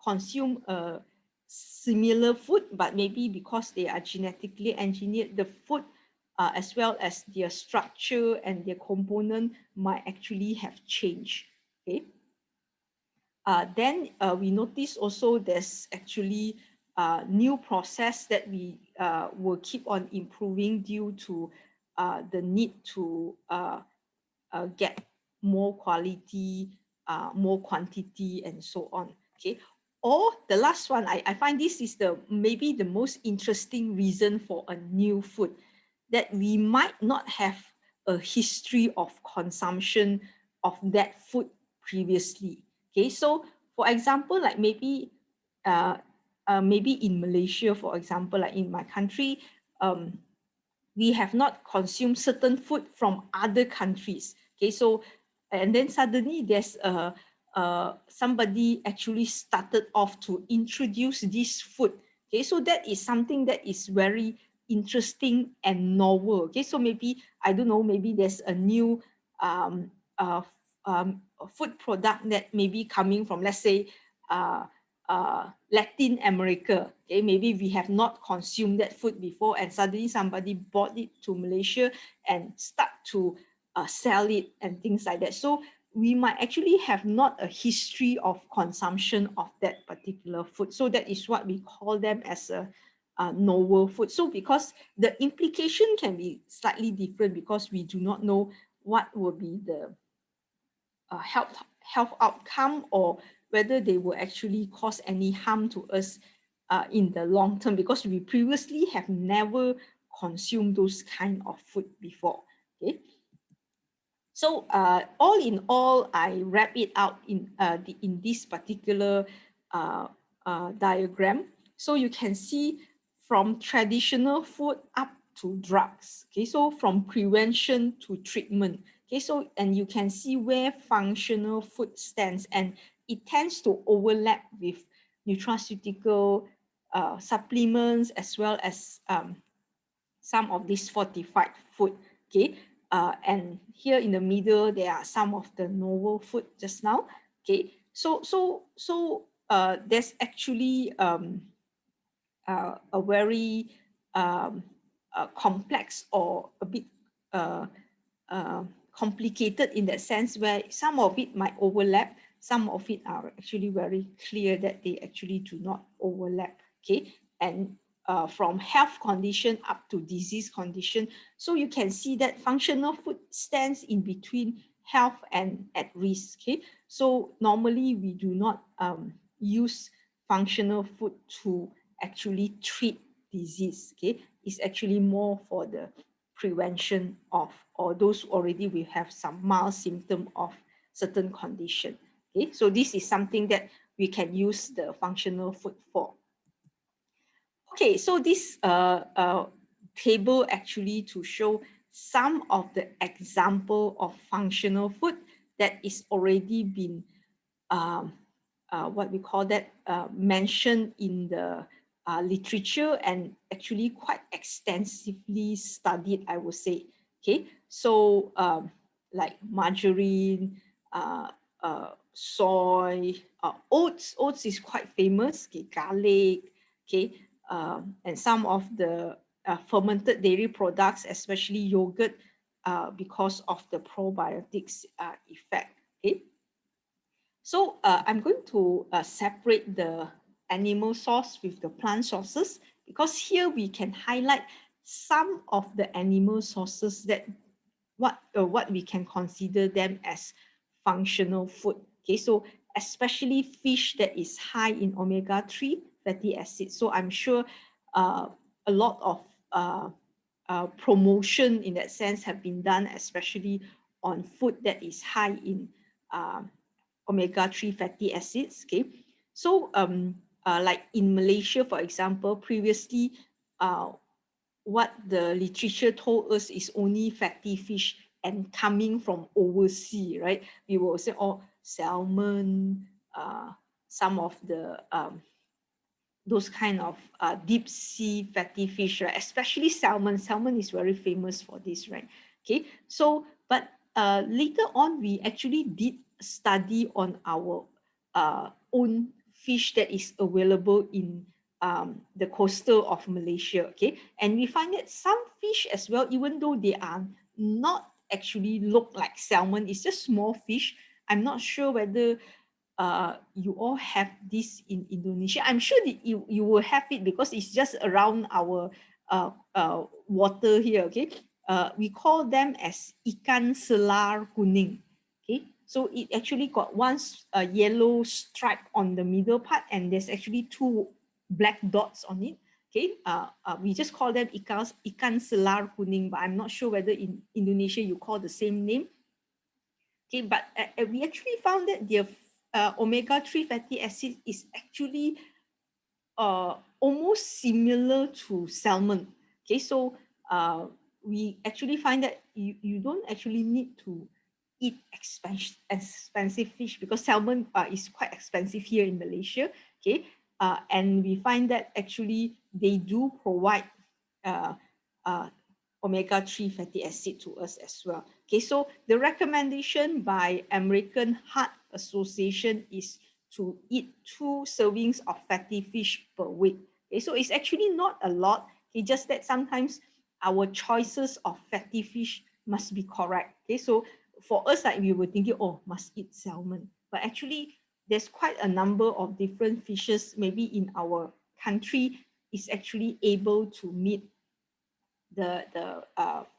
consumed a similar food, but maybe because they are genetically engineered, the food as well as their structure and their component might actually have changed. Okay. Then we notice also there's actually new process that we will keep on improving due to the need to get more quality, more quantity, and so on. Okay. Or the last one, I find this is maybe the most interesting reason for a new food, that we might not have a history of consumption of that food previously. Okay, so for example, like maybe in Malaysia, for example, like in my country, we have not consumed certain food from other countries. Okay, so and then suddenly there's somebody actually started off to introduce this food. Okay, so that is something that is very interesting and novel. Okay, so maybe I don't know, maybe there's a new food product that may be coming from, let's say, Latin America. Okay, maybe we have not consumed that food before, and suddenly somebody bought it to Malaysia and start to sell it and things like that. So we might actually have not a history of consumption of that particular food. So that is what we call them as a novel food. So because the implication can be slightly different, because we do not know what will be the health outcome, or whether they will actually cause any harm to us in the long term, because we previously have never consumed those kind of food before. Okay. So all in all, I wrap it out in this particular diagram. So you can see from traditional food up to drugs. Okay, so from prevention to treatment. Okay, so and you can see where functional food stands, and it tends to overlap with nutraceutical supplements, as well as some of these fortified food. Okay, and here in the middle there are some of the novel food just now. Okay, so there's actually a very complex, or a bit complicated in that sense, where some of it might overlap, some of it are actually very clear that they actually do not overlap. Okay, and from health condition up to disease condition. So you can see that functional food stands in between health and at risk. Okay, so normally we do not use functional food to actually treat disease. Okay, is actually more for the prevention of, or those already we have some mild symptom of certain condition. Okay, so this is something that we can use the functional food for. Okay, so this table actually to show some of the example of functional food that is already been what we call that mentioned in the literature and actually quite extensively studied, I would say. Okay, so like margarine, soy, oats. Oats is quite famous. Okay, garlic. Okay, and some of the fermented dairy products, especially yogurt, because of the probiotics effect. Okay. So I'm going to separate the animal source with the plant sources, because here we can highlight some of the animal sources that what we can consider them as functional food. Okay, so especially fish that is high in omega-3 fatty acids. So I'm sure a lot of promotion in that sense have been done, especially on food that is high in omega-3 fatty acids. Okay, so like in Malaysia, for example, previously, what the literature told us is only fatty fish and coming from overseas, right? We will say, oh, salmon, some of the those kind of deep sea fatty fish, right? Especially salmon. Salmon is very famous for this, right? Okay, so but later on, we actually did study on our own fish that is available in the coastal of Malaysia. Okay, and we find that some fish as well, even though they are not actually look like salmon, it's just small fish. I'm not sure whether you all have this in Indonesia. I'm sure that you will have it because it's just around our water here. Okay, we call them as ikan selar kuning. Okay, so it actually got one yellow stripe on the middle part, and there's actually two black dots on it. Okay, we just call them ikan selar kuning, but I'm not sure whether in Indonesia you call the same name. Okay, but we actually found that their omega-3 fatty acid is actually almost similar to salmon. Okay, so we actually find that you don't actually need to eat expensive fish, because salmon is quite expensive here in Malaysia. Okay, and we find that actually they do provide omega-3 fatty acid to us as well. Okay, so the recommendation by American Heart Association is to eat 2 servings of fatty fish per week. Okay, so it's actually not a lot. Okay, just that sometimes our choices of fatty fish must be correct. Okay, so for us, like we were thinking, oh, must eat salmon, but actually there's quite a number of different fishes maybe in our country is actually able to meet the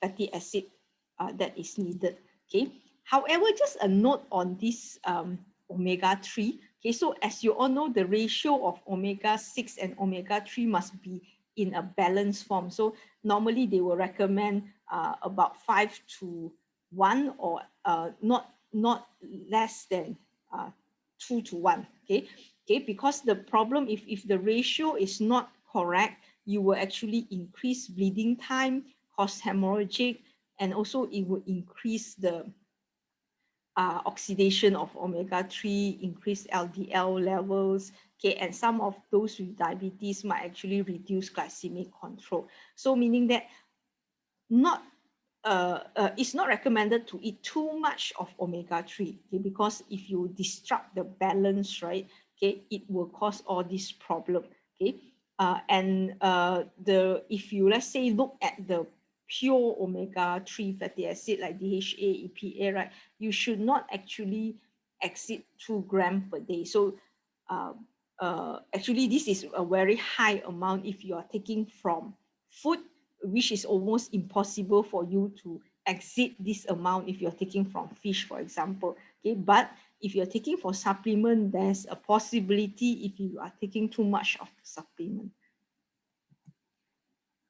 fatty acid that is needed. Okay, however, just a note on this omega-3. Okay, so as you all know, the ratio of omega-6 and omega-3 must be in a balanced form. So normally they will recommend about 5:1, or not less than 2:1. Okay, because the problem, if the ratio is not correct, you will actually increase bleeding time, cause hemorrhagic, and also it will increase the oxidation of omega-3, increase LDL levels. Okay, and some of those with diabetes might actually reduce glycemic control. So meaning that it's not recommended to eat too much of omega-3, okay, because if you disrupt the balance, right, okay, it will cause all this problem. Okay, if you, let's say, look at the pure omega-3 fatty acid like DHA, EPA, right, you should not actually exceed 2 grams per day. So actually this is a very high amount if you are taking from food, which is almost impossible for you to exceed this amount if you're taking from fish, for example. Okay, but if you're taking for supplement, there's a possibility if you are taking too much of the supplement.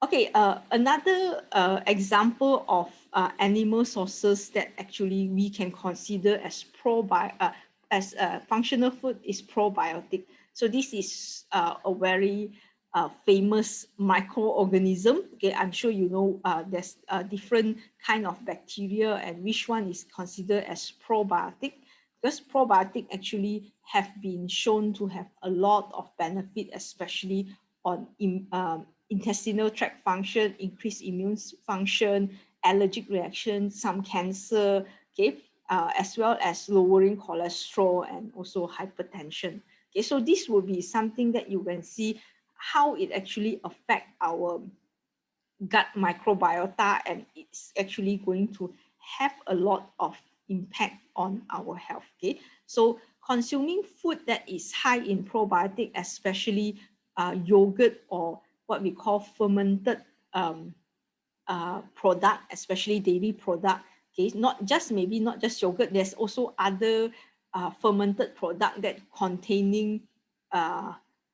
Okay, another example of animal sources that actually we can consider as functional food is probiotic. So this is a very famous microorganism. Okay, I'm sure you know there's a different kind of bacteria and which one is considered as probiotic, because probiotic actually have been shown to have a lot of benefit, especially on intestinal tract function, increased immune function, allergic reaction, some cancer, okay, as well as lowering cholesterol and also hypertension. Okay, so this will be something that you can see how it actually affect our gut microbiota, and it's actually going to have a lot of impact on our health. Okay, so consuming food that is high in probiotic, especially yogurt or what we call fermented product, especially dairy product. Okay, maybe not just yogurt. There's also other fermented product that containing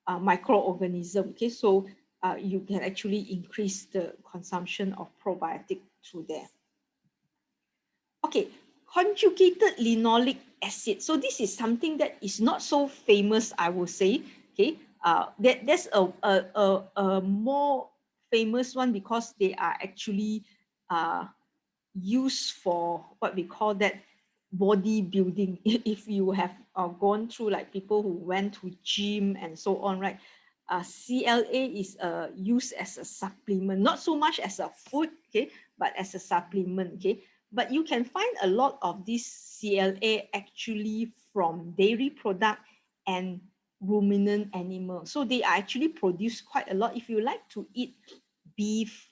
microorganism. Okay, so you can actually increase the consumption of probiotic through there. Okay, conjugated linoleic acid. So this is something that is not so famous, I would say. Okay, there's a more famous one because they are actually used for what we call that bodybuilding. If you have gone through, like people who went to gym and so on, right? CLA is used as a supplement, not so much as a food, okay, but as a supplement, okay. But you can find a lot of this CLA actually from dairy product and ruminant animal. So they are actually produced quite a lot. If you like to eat beef,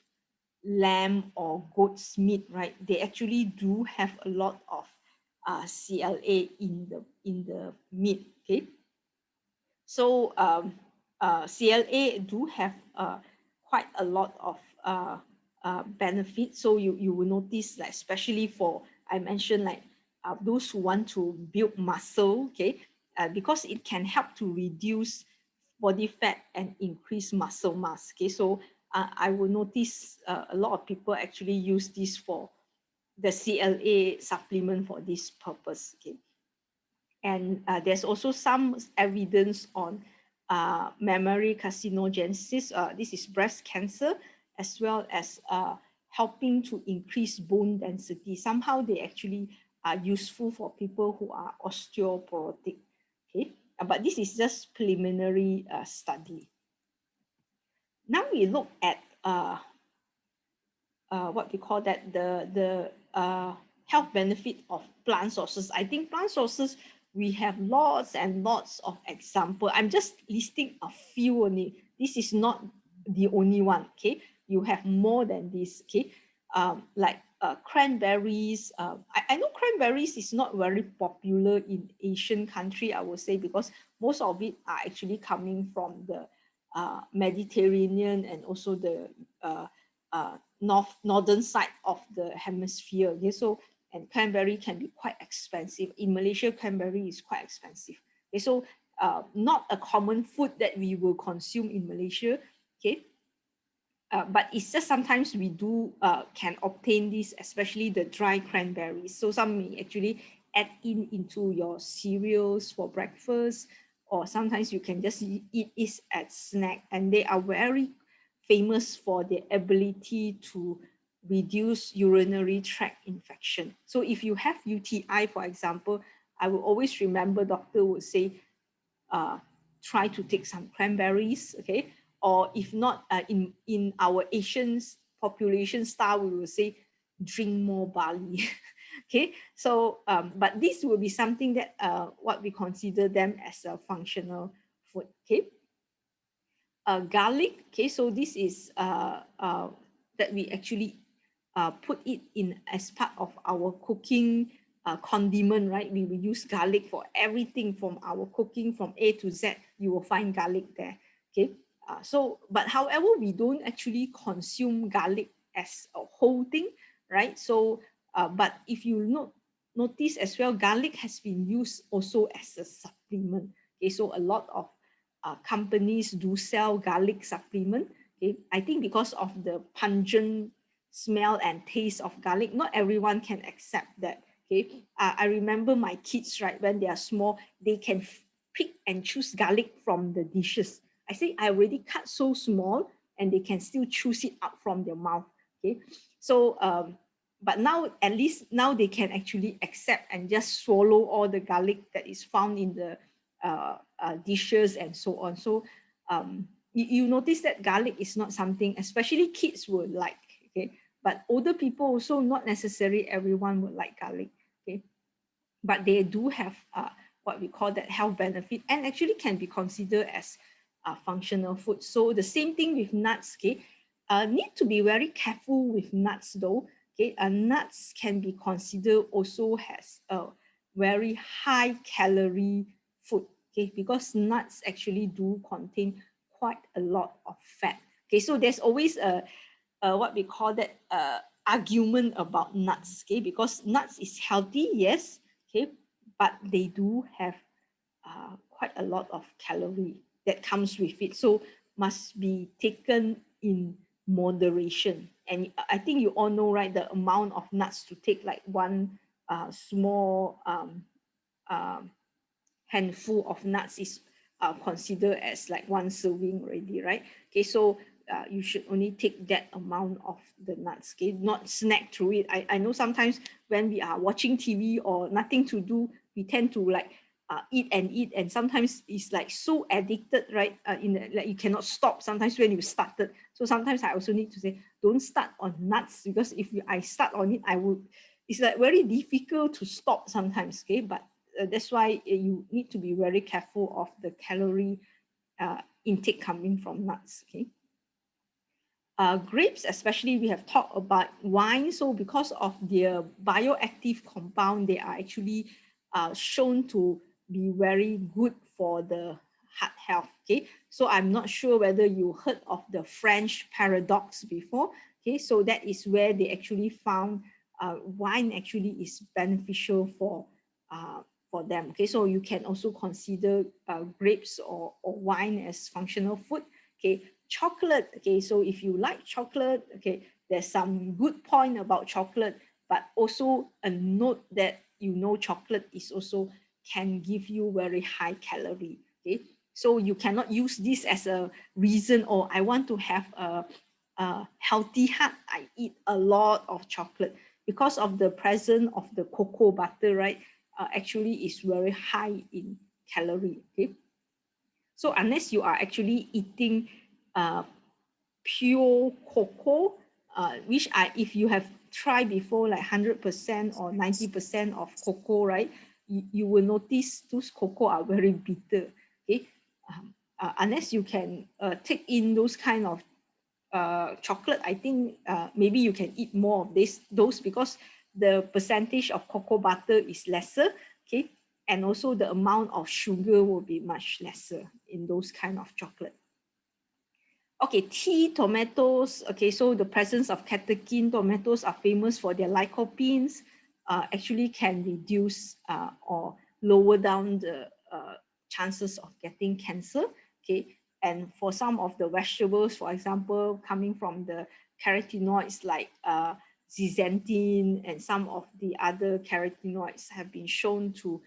lamb or goat's meat, right? They actually do have a lot of CLA in the meat. Okay, so CLA do have quite a lot of benefits. So you will notice, like especially for, I mentioned, like those who want to build muscle, okay, because it can help to reduce body fat and increase muscle mass. Okay, so I will notice a lot of people actually use this for the CLA supplement for this purpose. Okay, and there's also some evidence on mammary carcinogenesis. This is breast cancer, as well as helping to increase bone density. Somehow they actually are useful for people who are osteoporotic. Okay, but this is just preliminary study. Now we look at what we call that the health benefit of plant sources. I think plant sources, we have lots and lots of example. I'm just listing a few only. This is not the only one. Okay, you have more than this. Okay, like cranberries. I know cranberries is not very popular in Asian country, I would say, because most of it are actually coming from the Mediterranean and also the northern side of the hemisphere. Okay, so and cranberry can be quite expensive. In Malaysia, cranberry is quite expensive. Okay, so not a common food that we will consume in Malaysia. Okay, but it's just sometimes we do can obtain this, especially the dry cranberries. So some may actually add into your cereals for breakfast, or sometimes you can just eat it as snack. And they are very famous for their ability to reduce urinary tract infection. So if you have UTI, for example, I will always remember doctor would say, try to take some cranberries, okay? Or if not, in our Asian population style, we will say, drink more barley. Okay, so but this will be something that what we consider them as a functional food. Okay, garlic. Okay, so this is that we actually put it in as part of our cooking condiment, right? We will use garlic for everything from our cooking from A to Z. You will find garlic there. Okay, so but however, we don't actually consume garlic as a whole thing, right? So but if you notice as well, garlic has been used also as a supplement. Okay, so a lot of companies do sell garlic supplement. Okay, I think because of the pungent smell and taste of garlic, not everyone can accept that. Okay, I remember my kids, right, when they are small, they can pick and choose garlic from the dishes. I say I already cut so small, and they can still choose it out from their mouth. Okay, so but now at least now they can actually accept and just swallow all the garlic that is found in the dishes and so on. So you notice that garlic is not something especially kids would like. Okay, but older people also, not necessarily everyone would like garlic. Okay, but they do have what we call that health benefit, and actually can be considered as functional food. So the same thing with nuts. Okay, need to be very careful with nuts though. Okay, nuts can be considered also as a very high calorie food. Okay, because nuts actually do contain quite a lot of fat. Okay, so there's always a what we call that argument about nuts. Okay, because nuts is healthy, yes. Okay, but they do have quite a lot of calorie that comes with it. So must be taken in moderation. And I think you all know, right, the amount of nuts to take, like one small handful of nuts is considered as like one serving already, right? Okay, so you should only take that amount of the nuts, okay, not snack through it. I know sometimes when we are watching TV or nothing to do, we tend to like eat, and sometimes it's like so addicted, right? Like you cannot stop sometimes when you started. So sometimes I also need to say, don't start on nuts, because if I start on it, it's like very difficult to stop sometimes, okay? But that's why you need to be very careful of the calorie intake coming from nuts, okay? Grapes, especially, we have talked about wine. So because of their bioactive compound, they are actually shown to be very good for the heart health. Okay, so I'm not sure whether you heard of the French paradox before. Okay, so that is where they actually found wine actually is beneficial for them. Okay, so you can also consider grapes or wine as functional food. Okay, chocolate. Okay, so if you like chocolate, okay, there's some good point about chocolate, but also a note that chocolate is also can give you very high calorie. Okay, so you cannot use this as a reason, or I want to have a healthy heart, I eat a lot of chocolate, because of the presence of the cocoa butter, right? Actually is very high in calorie. Okay, so unless you are actually eating pure cocoa, which if you have tried before, like 100% or 90% of cocoa, right, you will notice those cocoa are very bitter. Okay, unless you can take in those kind of chocolate, I think maybe you can eat more of those, because the percentage of cocoa butter is lesser. Okay, and also the amount of sugar will be much lesser in those kind of chocolate. Okay, tea, tomatoes. Okay, so the presence of catechin, tomatoes are famous for their lycopenes, actually can reduce or lower down the chances of getting cancer. Okay, and for some of the vegetables, for example, coming from the carotenoids like zeaxanthin, and some of the other carotenoids have been shown to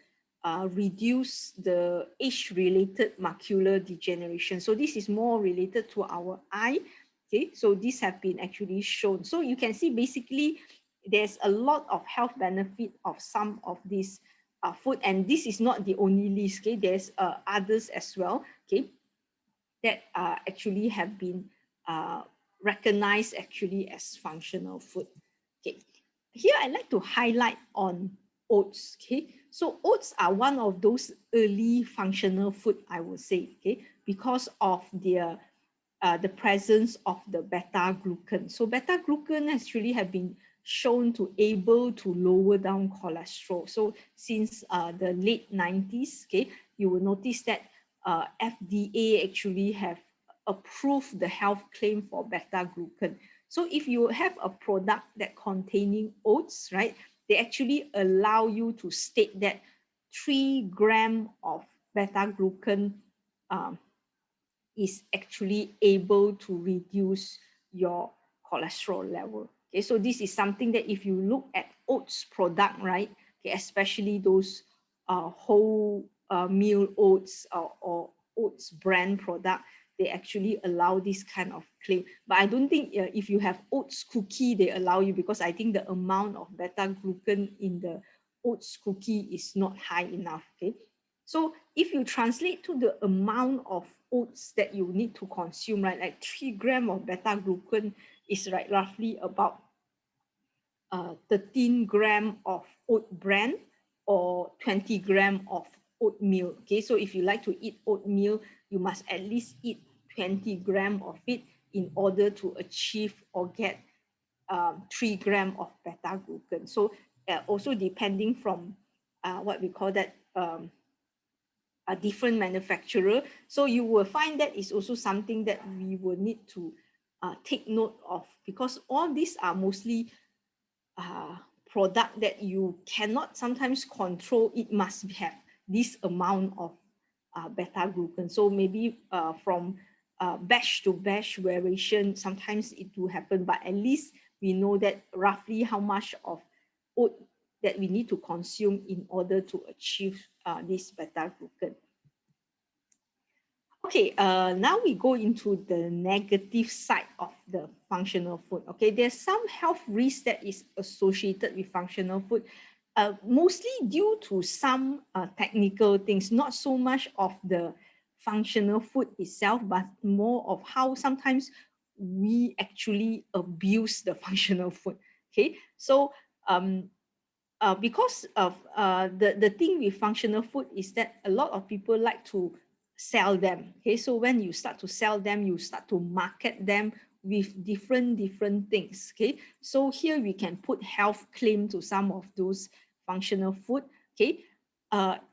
reduce the age-related macular degeneration. So this is more related to our eye. Okay, so these have been actually shown. So you can see basically there's a lot of health benefit of some of these food, and this is not the only list. Okay, there's others as well. Okay, that actually have been recognized actually as functional food. Okay, here I'd like to highlight on oats. Okay, so oats are one of those early functional food, I would say. Okay, because of their the presence of the beta glucan. So beta glucan actually have been shown to able to lower down cholesterol. So since the late 90s, okay, you will notice that FDA actually have approved the health claim for beta glucan. So if you have a product that containing oats, right, they actually allow you to state that 3 grams of beta glucan is actually able to reduce your cholesterol level. Okay, so this is something that if you look at oats product, right, okay, especially those whole meal oats or oats brand product, they actually allow this kind of claim. But I don't think if you have oats cookie, they allow you, because I think the amount of beta glucan in the oats cookie is not high enough. Okay, so if you translate to the amount of oats that you need to consume, right, like 3 grams of beta glucan is right roughly about 13 grams of oat bran or 20 grams of oatmeal. Okay, so if you like to eat oatmeal, you must at least eat 20 grams of it in order to achieve or get 3 grams of beta glucan. So also depending from what we call that a different manufacturer. So you will find that is also something that we will need to take note of, because all these are mostly product that you cannot sometimes control. It must have this amount of beta glucan. So maybe from batch to batch variation, sometimes it do happen, but at least we know that roughly how much of oat that we need to consume in order to achieve this beta glucan. Okay, now we go into the negative side of the functional food. Okay, there's some health risk that is associated with functional food, mostly due to some technical things, not so much of the functional food itself, but more of how sometimes we actually abuse the functional food. Okay, so because of the thing with functional food is that a lot of people like to sell them. Okay, so when you start to sell them, you start to market them with different things. Okay, so here we can put health claim to some of those functional food. Okay,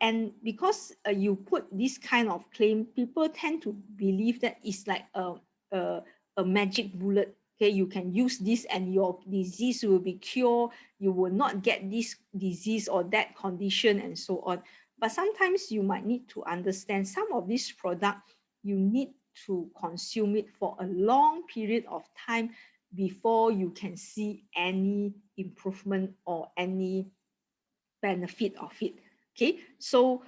and because you put this kind of claim, people tend to believe that it's like a magic bullet. Okay, you can use this and your disease will be cured. You will not get this disease or that condition and so on. But sometimes you might need to understand some of this product, you need to consume it for a long period of time before you can see any improvement or any benefit of it. Okay, so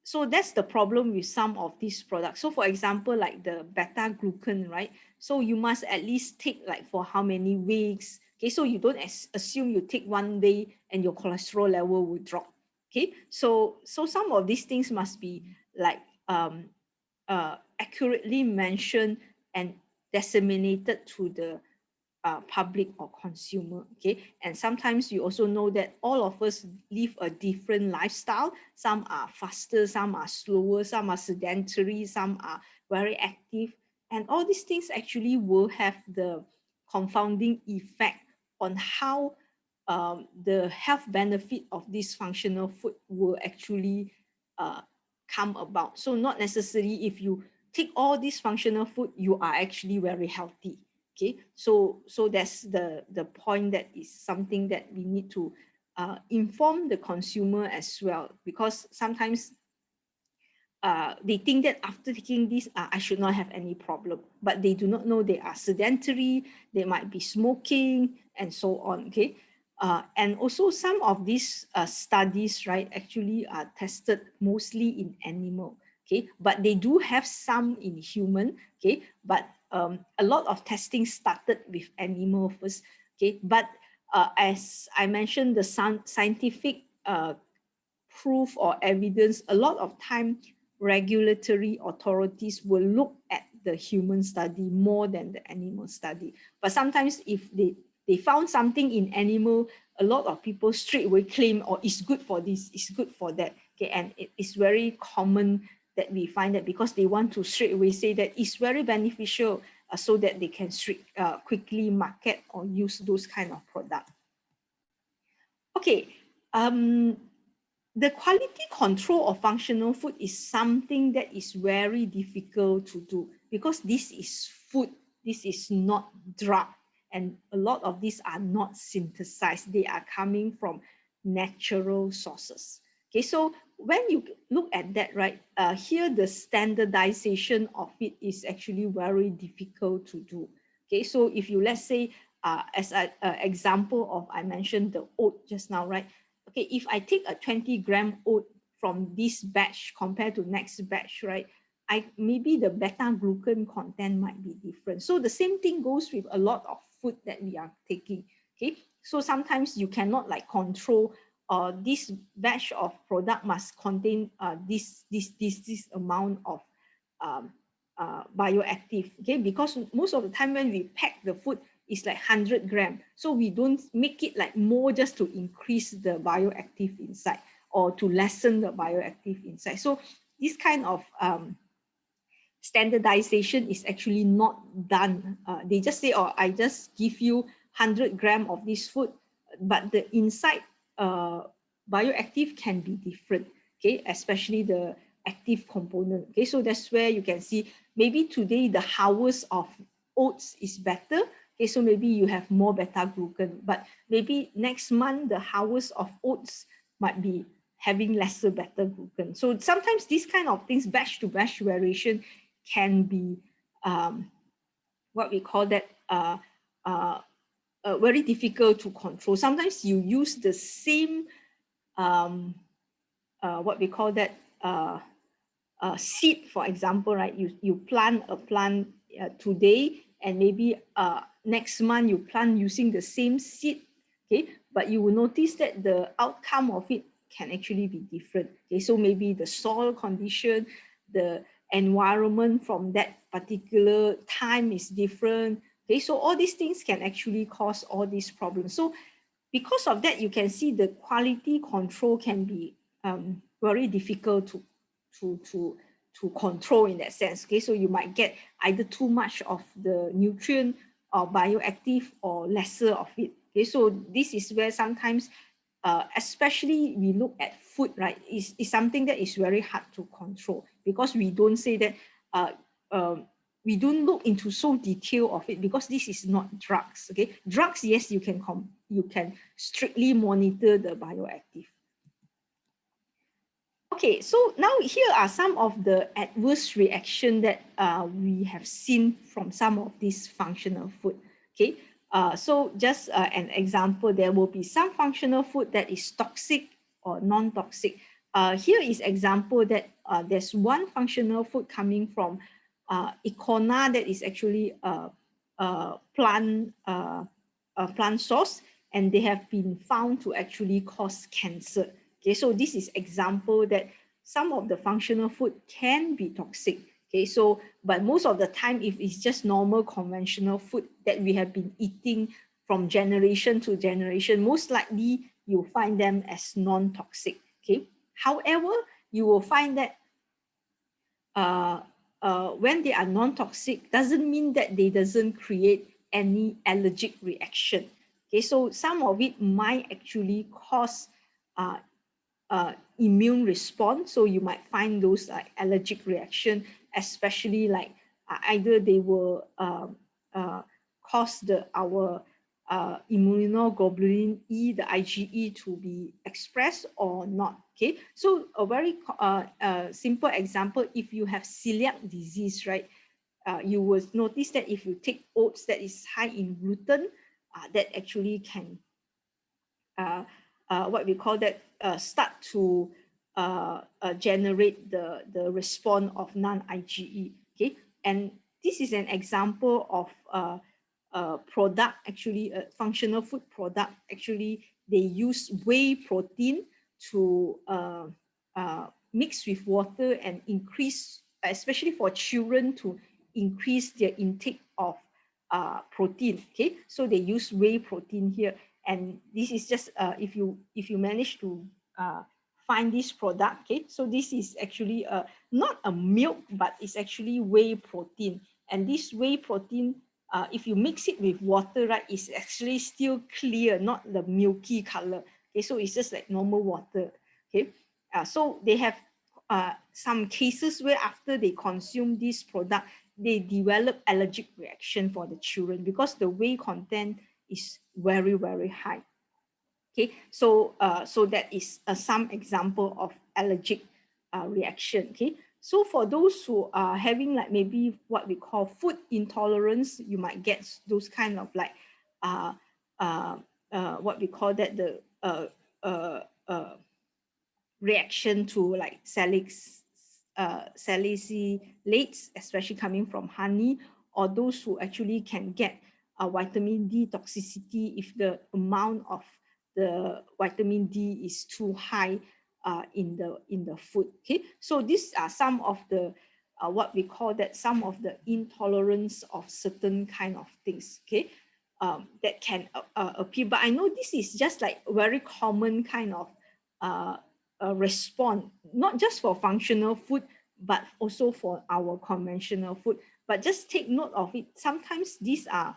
so that's the problem with some of these products. So for example, like the beta glucan, right? So you must at least take like for how many weeks. Okay, so you don't assume you take one day and your cholesterol level will drop. Okay, so some of these things must be like accurately mentioned and disseminated to the public or consumer. Okay, and sometimes you also know that all of us live a different lifestyle. Some are faster, some are slower, some are sedentary, some are very active, and all these things actually will have the confounding effect on how the health benefit of this functional food will actually come about. So not necessarily if you take all this functional food, you are actually very healthy. Okay, so that's the point, that is something that we need to inform the consumer as well, because sometimes they think that after taking this, I should not have any problem, but they do not know they are sedentary, they might be smoking and so on. Okay, and also some of these studies, right, actually are tested mostly in animal. Okay, but they do have some in human. Okay, but a lot of testing started with animal first. Okay, but as I mentioned, the scientific proof or evidence, a lot of time regulatory authorities will look at the human study more than the animal study. But sometimes if they found something in animal, a lot of people straight away claim, or it's good for this, it's good for that. Okay, and it is very common that we find that, because they want to straight away say that it's very beneficial, so that they can quickly market or use those kind of product. Okay, the quality control of functional food is something that is very difficult to do, because this is food, this is not drug, and a lot of these are not synthesized, they are coming from natural sources. Okay, so when you look at that, right, here the standardization of it is actually very difficult to do. Okay, so if you, let's say, as an example of, I mentioned the oat just now, right? Okay, if I take a 20-gram oat from this batch compared to next batch, right, maybe the beta glucan content might be different. So the same thing goes with a lot of food that we are taking. Okay, so sometimes you cannot like control this batch of product must contain this amount of bioactive, okay, because most of the time when we pack the food, it's like 100 grams, so we don't make it like more just to increase the bioactive inside or to lessen the bioactive inside. So this kind of standardization is actually not done. They just say, oh, I just give you 100 grams of this food, but the inside bioactive can be different, okay, especially the active component. Okay, so that's where you can see maybe today the HAUSS of oats is better. Okay, so maybe you have more beta glucan, but maybe next month the HAUSS of oats might be having lesser beta glucan. So sometimes these kind of things, batch to batch variation, can be what we call that very difficult to control. Sometimes you use the same what we call that seed, for example, right? You plant a plant today, and maybe next month you plant using the same seed, okay? But you will notice that the outcome of it can actually be different. Okay, so maybe the soil condition, the environment from that particular time is different. Okay, so all these things can actually cause all these problems. So because of that, you can see the quality control can be very difficult to control in that sense. Okay, so you might get either too much of the nutrient or bioactive or lesser of it. Okay, so this is where sometimes especially we look at food, right, is something that is very hard to control, because we don't say that we don't look into so detail of it, because this is not drugs. Okay, drugs, yes, you can strictly monitor the bioactive. Okay, so now here are some of the adverse reaction that we have seen from some of these functional food. Okay, so just an example, there will be some functional food that is toxic or non-toxic. Here is example that there's one functional food coming from Econa that is actually a plant source, and they have been found to actually cause cancer. Okay, so this is example that some of the functional food can be toxic. Okay, so but most of the time, if it's just normal conventional food that we have been eating from generation to generation, most likely you'll find them as non-toxic. Okay, however, you will find that when they are non-toxic, doesn't mean that they doesn't create any allergic reaction. Okay, so some of it might actually cause immune response. So you might find those allergic reaction, especially like either they will cause our immunoglobulin E, the IgE, to be expressed or not. Okay, so a very simple example, if you have celiac disease, right, you will notice that if you take oats that is high in gluten, that actually can what we call that start to generate the response of non-IgE. Okay, and this is an example of product, actually a functional food product. Actually, they use whey protein to mix with water and increase, especially for children, to increase their intake of protein. Okay, so they use whey protein here, and this is just if you manage to find this product. Okay, so this is actually not a milk, but it's actually whey protein, and this whey protein, if you mix it with water, right, it's actually still clear, not the milky color. Okay, so it's just like normal water. Okay, so they have some cases where after they consume this product, they develop allergic reaction for the children because the whey content is very, very high. Okay, so so that is some example of allergic reaction. Okay, so for those who are having like maybe what we call food intolerance, you might get those kind of like what we call that the reaction to like salicylates, especially coming from honey, or those who actually can get vitamin D toxicity if the amount of the vitamin D is too high in the food. Okay, so these are some of the what we call that some of the intolerance of certain kind of things. Okay, that can appear, but I know this is just like very common kind of response, not just for functional food, but also for our conventional food. But just take note of it. Sometimes these are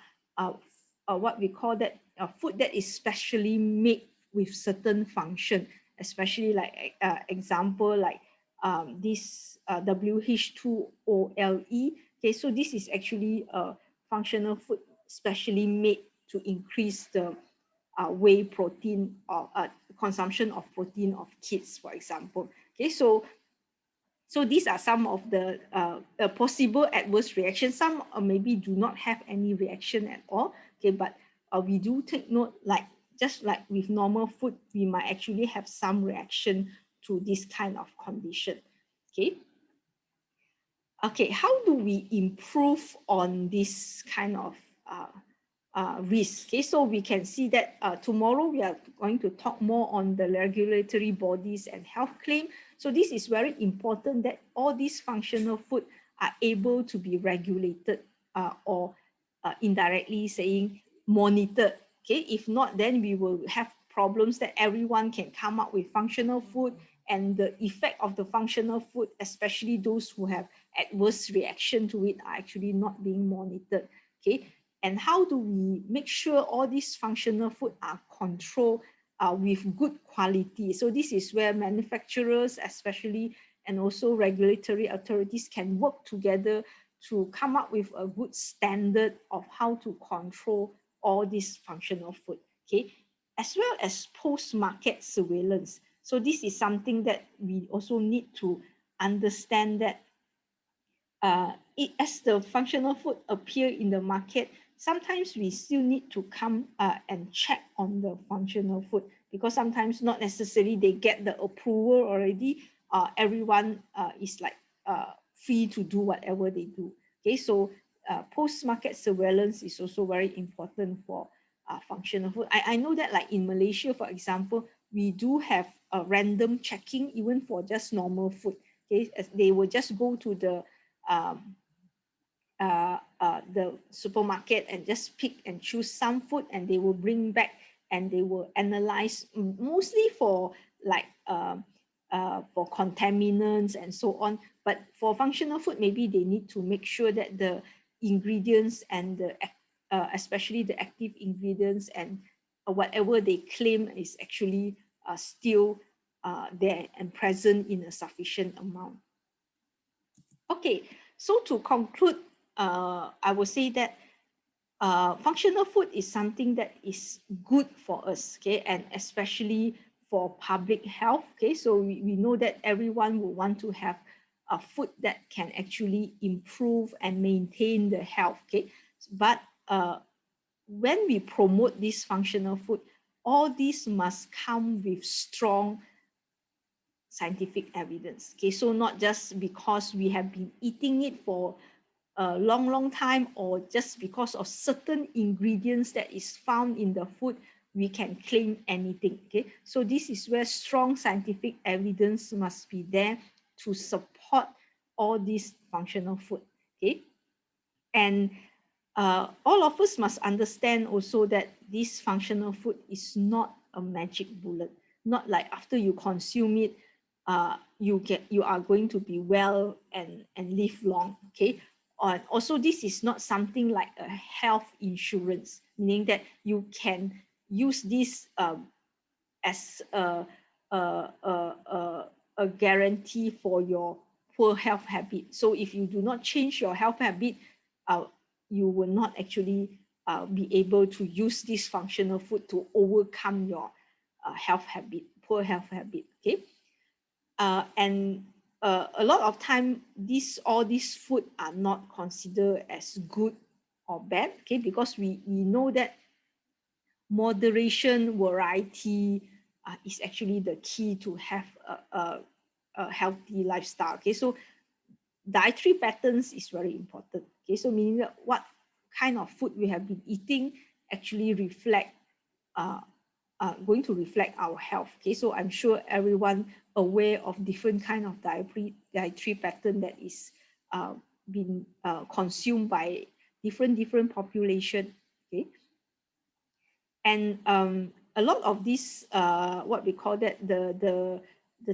what we call that food that is specially made with certain function, especially like example like this WH2OLE. Okay, so this is actually a functional food specially made to increase the whey protein or consumption of protein of kids, for example. Okay, so these are some of the possible adverse reactions. Some maybe do not have any reaction at all. Okay, but we do take note, like just like with normal food, we might actually have some reaction to this kind of condition. Okay. Okay, how do we improve on this kind of risk? Okay, so we can see that tomorrow we are going to talk more on the regulatory bodies and health claim. So this is very important that all these functional food are able to be regulated or indirectly saying monitored. Okay, if not, then we will have problems that everyone can come up with functional food, and the effect of the functional food, especially those who have adverse reaction to it, are actually not being monitored. Okay, and how do we make sure all these functional food are controlled with good quality? So this is where manufacturers especially and also regulatory authorities can work together to come up with a good standard of how to control all these functional food. Okay, as well as post-market surveillance. So this is something that we also need to understand, that as the functional food appear in the market, sometimes we still need to come and check on the functional food, because sometimes not necessarily they get the approval already. Everyone is like free to do whatever they do. Okay, so post-market surveillance is also very important for functional food. I know that like in Malaysia, for example, we do have a random checking even for just normal food. Okay, as they will just go to the supermarket and just pick and choose some food, and they will bring back and they will analyze mostly for like for contaminants and so on. But for functional food, maybe they need to make sure that the ingredients and the especially the active ingredients and whatever they claim is actually still there and present in a sufficient amount. Okay, so to conclude, I would say that functional food is something that is good for us, okay, and especially for public health. Okay, so we know that everyone will want to have a food that can actually improve and maintain the health. Okay, but when we promote this functional food, all these must come with strong scientific evidence. Okay, so not just because we have been eating it for a long time, or just because of certain ingredients that is found in the food, we can claim anything. Okay, so this is where strong scientific evidence must be there to support all these functional food. Okay, and all of us must understand also that this functional food is not a magic bullet. Not like after you consume it, you are going to be well and live long. Okay, also this is not something like a health insurance, meaning that you can use this as a guarantee for your poor health habit. So if you do not change your health habit, you will not actually be able to use this functional food to overcome your health habit, poor health habit. Okay. and a lot of time, all these food are not considered as good or bad, okay, because we know that moderation, variety is actually the key to have a healthy lifestyle. Okay, so dietary patterns is very important. Okay, so meaning that what kind of food we have been eating actually going to reflect our health. Okay, so I'm sure everyone aware of different kind of dietary pattern that is being consumed by different population. Okay, and a lot of these what we call that the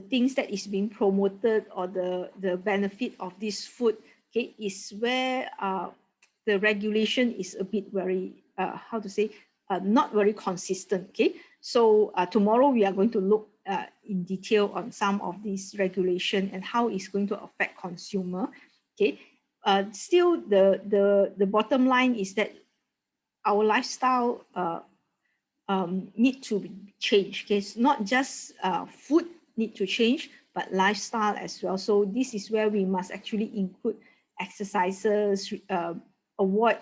things that is being promoted, or the benefit of this food, okay, is where the regulation is a bit very how to say, not very consistent. Okay, so tomorrow we are going to look in detail on some of these regulation and how it's going to affect consumer. Okay, still the bottom line is that our lifestyle need to be changed. Okay, it's not just food need to change, but lifestyle as well. So this is where we must actually include exercises, avoid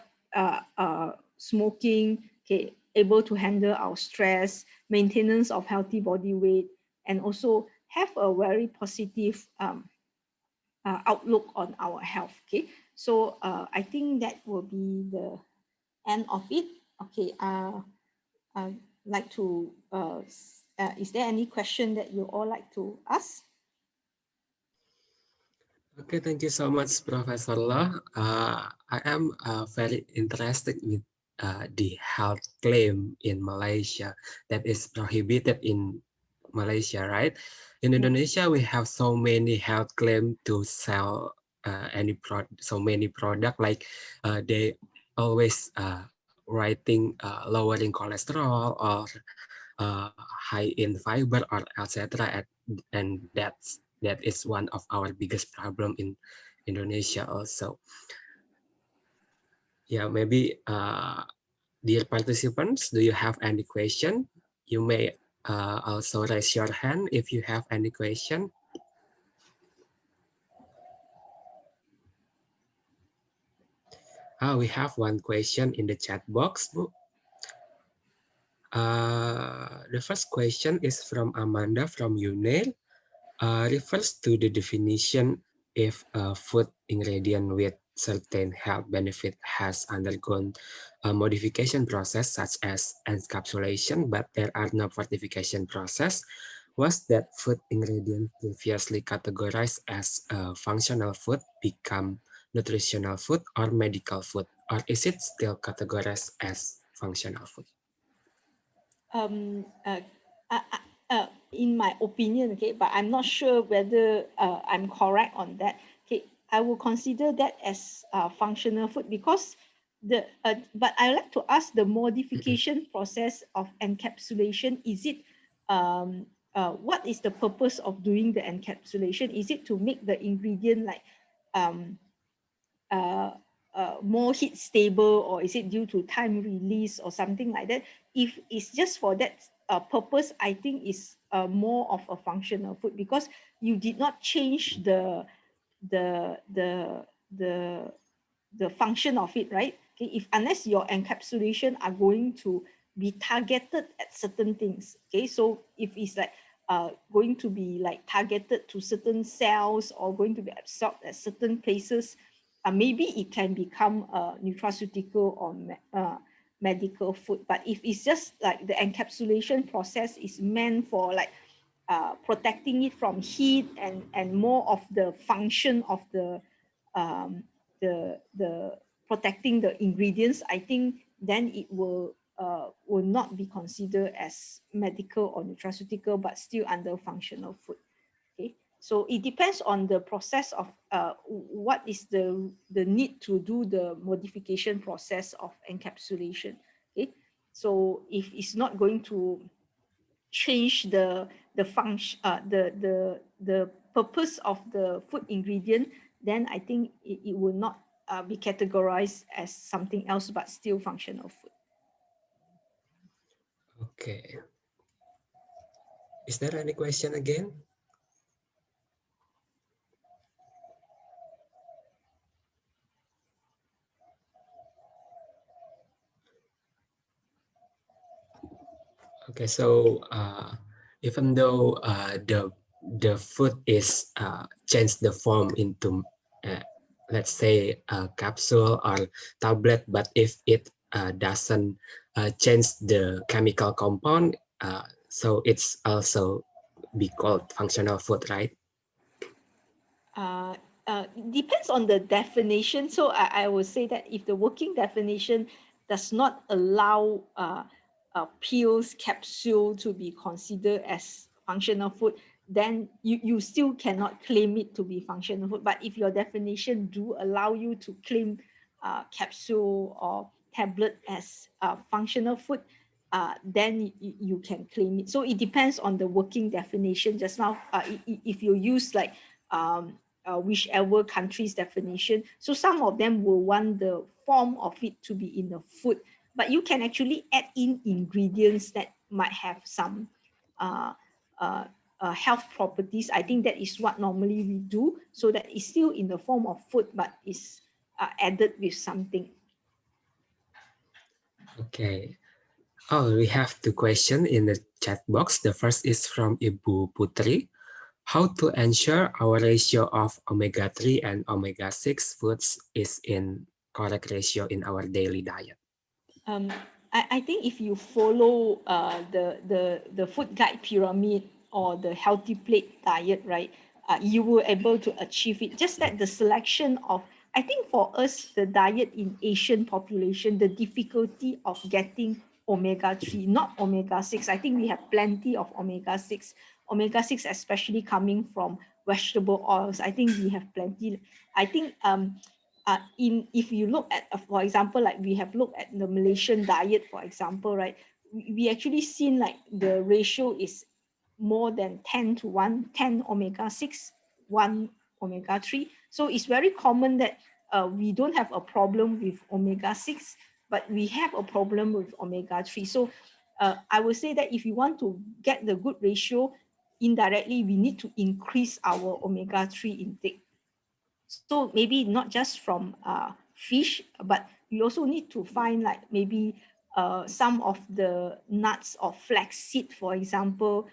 smoking, okay, able to handle our stress, maintenance of healthy body weight, and also have a very positive outlook on our health. Okay, so I think that will be the end of it. Okay, I'd like to, is there any question that you all like to ask? Okay, thank you so much, Professor Law. I am very interested with the health claim in Malaysia that is prohibited in Malaysia, right? In Indonesia, we have so many health claim to sell so many product, like they always writing lowering cholesterol or high in fiber or etc. And that is one of our biggest problem in Indonesia also. Yeah, maybe dear participants, do you have any question? You may also raise your hand if you have any question. We have one question in the chat box. The first question is from Amanda from UNEL. Refers to the definition if a food ingredient with certain health benefit has undergone a modification process such as encapsulation, but there are no fortification process. Was that food ingredient previously categorized as a functional food become nutritional food or medical food, or is it still categorized as functional food? In my opinion, okay, but I'm not sure whether I'm correct on that. Okay, I will consider that as functional food because but I like to ask the modification process of encapsulation. Is it what is the purpose of doing the encapsulation? Is it to make the ingredient like more heat stable, or is it due to time release or something like that? If it's just for that purpose, I think is more of a functional food because you did not change the function of it, right? Okay, if unless your encapsulation are going to be targeted at certain things, okay, so if it's like going to be like targeted to certain cells or going to be absorbed at certain places, maybe it can become a nutraceutical or medical food. But if it's just like the encapsulation process is meant for like protecting it from heat and more of the function of the protecting the ingredients, I think then it will not be considered as medical or nutraceutical, but still under functional food. Okay, so it depends on the process of what is the need to do the modification process of encapsulation. Okay, so if it's not going to change the function, the purpose of the food ingredient, then I think it will not be categorized as something else, but still functional food. Okay. Is there any question again? Okay, so even though the food is changed the form into let's say a capsule or tablet, but if it doesn't change the chemical compound, so it's also be called functional food, right? Depends on the definition. So I would say that if the working definition does not allow pills, capsule to be considered as functional food, then you still cannot claim it to be functional food. But if your definition do allow you to claim capsule or tablet as functional food, then you can claim it. So it depends on the working definition. Just now, if you use like whichever country's definition. So some of them will want the form of it to be in the food, but you can actually add in ingredients that might have some uh, health properties. I think that is what normally we do, so that it's still in the form of food, but is added with something. Okay. Oh, we have two questions in the chat box. The first is from Ibu Putri. How to ensure our ratio of omega-3 and omega-6 foods is in correct ratio in our daily diet? I think if you follow the food guide pyramid or the healthy plate diet, right, you will able to achieve it. Just that the selection of, I think for us, the diet in Asian population, the difficulty of getting omega-3, not omega-6. I think we have plenty of omega-6. Omega-6 especially coming from vegetable oils. I think we have plenty. I think if you look at, for example, like we have looked at the Malaysian diet, for example, right, we actually seen like the ratio is more than 10 to 1, 10 omega-6, 1 omega-3. So it's very common that we don't have a problem with omega-6, but we have a problem with omega-3. So I would say that if you want to get the good ratio, indirectly, we need to increase our omega-3 intake. So maybe not just from fish, but we also need to find like maybe some of the nuts or flaxseed, for example,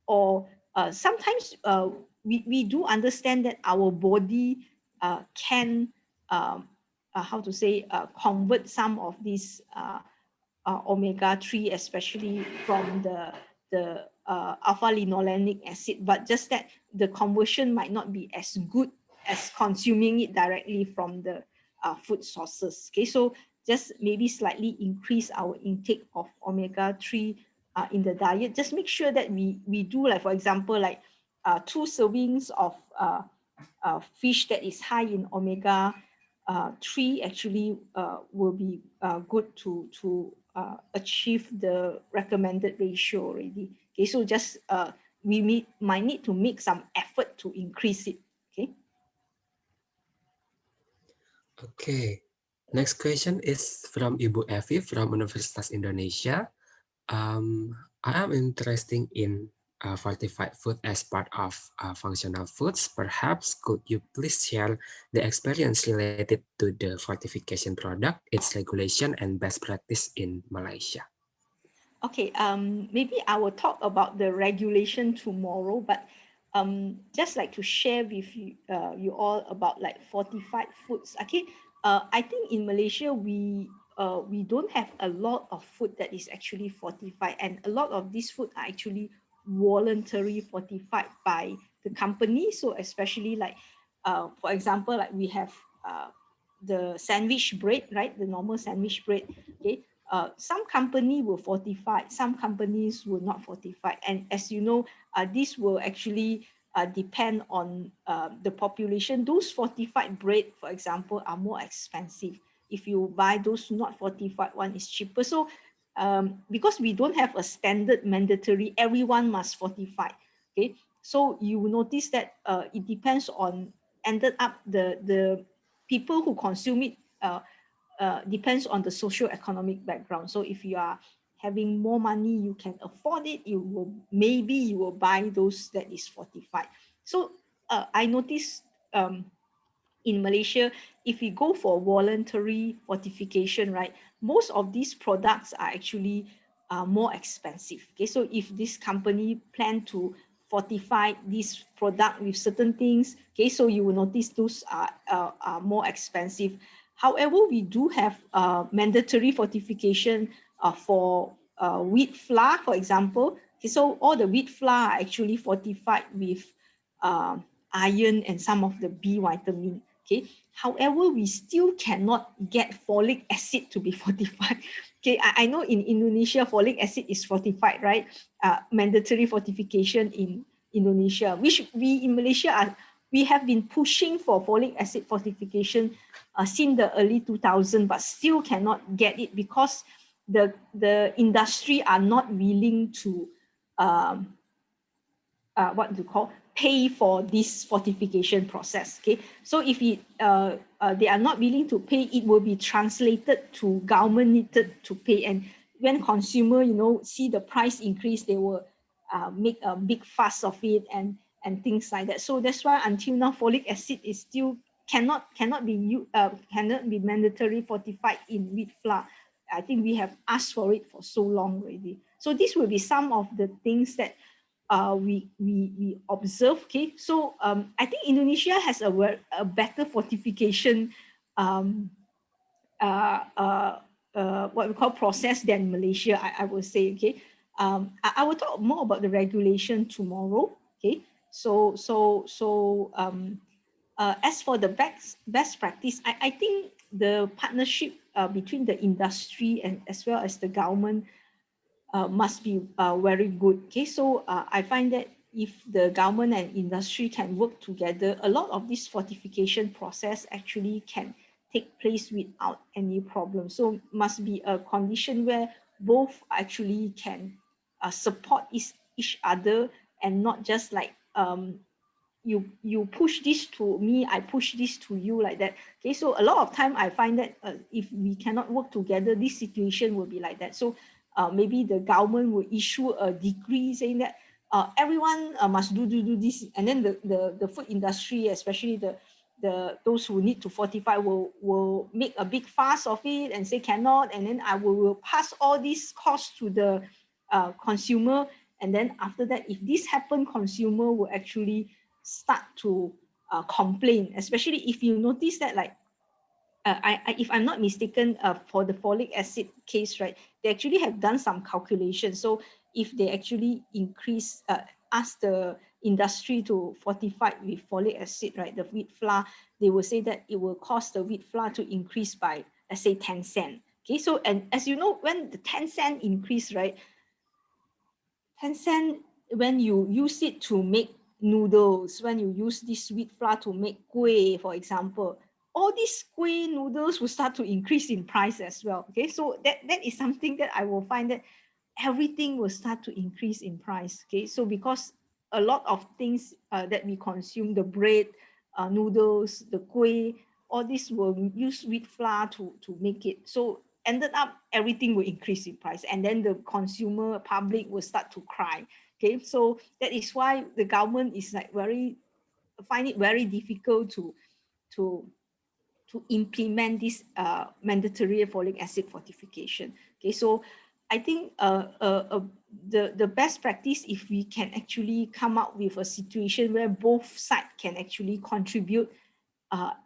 or sometimes we do understand that our body can, how to say, convert some of these omega-3, especially from the alpha-linolenic acid, but just that the conversion might not be as good as consuming it directly from the food sources. Okay, so just maybe slightly increase our intake of omega-3 in the diet. Just make sure that we do, like for example, like 2 servings of fish that is high in omega-3 actually will be good to achieve the recommended ratio already. Okay, so just we might need to make some effort to increase it. Okay. Okay. Next question is from Ibu Evi from Universitas Indonesia. I am interested in fortified food as part of functional foods. Perhaps could you please share the experience related to the fortification product, its regulation and best practice in Malaysia? Okay, maybe I will talk about the regulation tomorrow, but just like to share with you, you all about like fortified foods. Okay, I think in Malaysia we don't have a lot of food that is actually fortified, and a lot of these food are actually voluntary fortified by the company. So especially like, for example, like we have the sandwich bread, right? The normal sandwich bread. Okay, some company will fortify, some companies will not fortify. And as you know, this will actually depend on the population. Those fortified bread, for example, are more expensive. If you buy those not fortified one, is cheaper. So because we don't have a standard mandatory, everyone must fortify. Okay, so you will notice that it depends on, ended up the people who consume it depends on the socio-economic background. So if you are having more money, you can afford it, you will buy those that is fortified. So I noticed in Malaysia, if we go for voluntary fortification, right, most of these products are actually more expensive. Okay, so if this company plan to fortify this product with certain things, okay, so you will notice those are more expensive. However, we do have mandatory fortification for wheat flour, for example. Okay, so all the wheat flour are actually fortified with iron and some of the B vitamin. Okay, however, we still cannot get folic acid to be fortified. Okay, I know in Indonesia, folic acid is fortified, right? Mandatory fortification in Indonesia, which we in Malaysia we have been pushing for folic acid fortification since the early 2000s, but still cannot get it because the industry are not willing to what do you call, pay for this fortification process. Okay, so if they are not willing to pay, it will be translated to government needed to pay, and when consumer see the price increase, they will make a big fuss of it and things like that. So that's why until now folic acid is still cannot be mandatory fortified in wheat flour. I think we have asked for it for so long already. So this will be some of the things that we observe. Okay, so I think Indonesia has a better fortification what we call process than Malaysia, I would say. Okay, I will talk more about the regulation tomorrow. Okay, so as for the best practice, I think the partnership between the industry and as well as the government must be very good. Okay, so I find that if the government and industry can work together, a lot of this fortification process actually can take place without any problem. So must be a condition where both actually can support each other, and not just like you push this to me, I push this to you, like that. Okay, so a lot of time I find that if we cannot work together, this situation will be like that. So maybe the government will issue a decree saying that everyone must do this, and then the food industry, especially those who need to fortify, will make a big fuss of it and say cannot, and then I will pass all these costs to the consumer. And then after that, if this happen, consumer will actually start to complain, especially if you notice that, like if I'm not mistaken, for the folic acid case, right, they actually have done some calculations. So if they actually ask the industry to fortify with folic acid, right, the wheat flour, they will say that it will cost the wheat flour to increase by, let's say, 10 cents. Okay, so, and as you know, when the 10 cent increase, right, 10 cent, when you use it to make noodles, when you use this wheat flour to make kueh, for example, all these kueh noodles will start to increase in price as well. Okay, so that is something that I will find that everything will start to increase in price. Okay, so because a lot of things that we consume, the bread, noodles, the kueh, all this will use wheat flour to make it. So ended up everything will increase in price, and then the consumer public will start to cry. Okay, so that is why the government is like find it very difficult to implement this mandatory folic acid fortification. Okay, so I think the best practice, if we can actually come up with a situation where both sides can actually contribute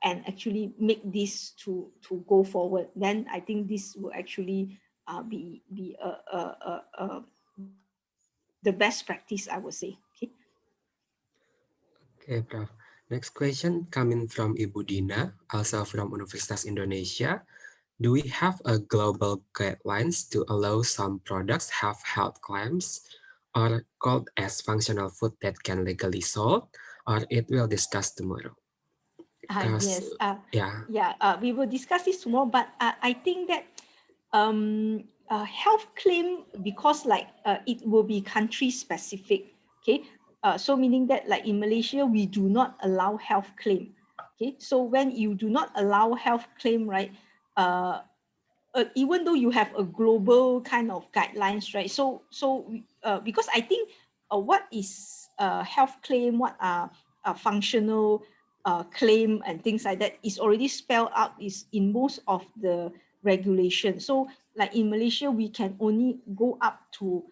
and actually make this to go forward, then I think this will actually be the best practice, I would say. Okay. Okay, Prof. Next question coming from Ibu Dina, also from Universitas Indonesia. Do we have a global guidelines to allow some products have health claims or called as functional food that can legally sold, or it will discuss tomorrow? Yes. Yeah. We will discuss this tomorrow, but I think that health claim, because like it will be country specific. Okay, so meaning that like in Malaysia we do not allow health claim. Okay, so when you do not allow health claim, right, even though you have a global kind of guidelines, right, so because I think what is health claim, what are functional claim and things like that is already spelled out is in most of the regulation. So like in Malaysia, we can only go up to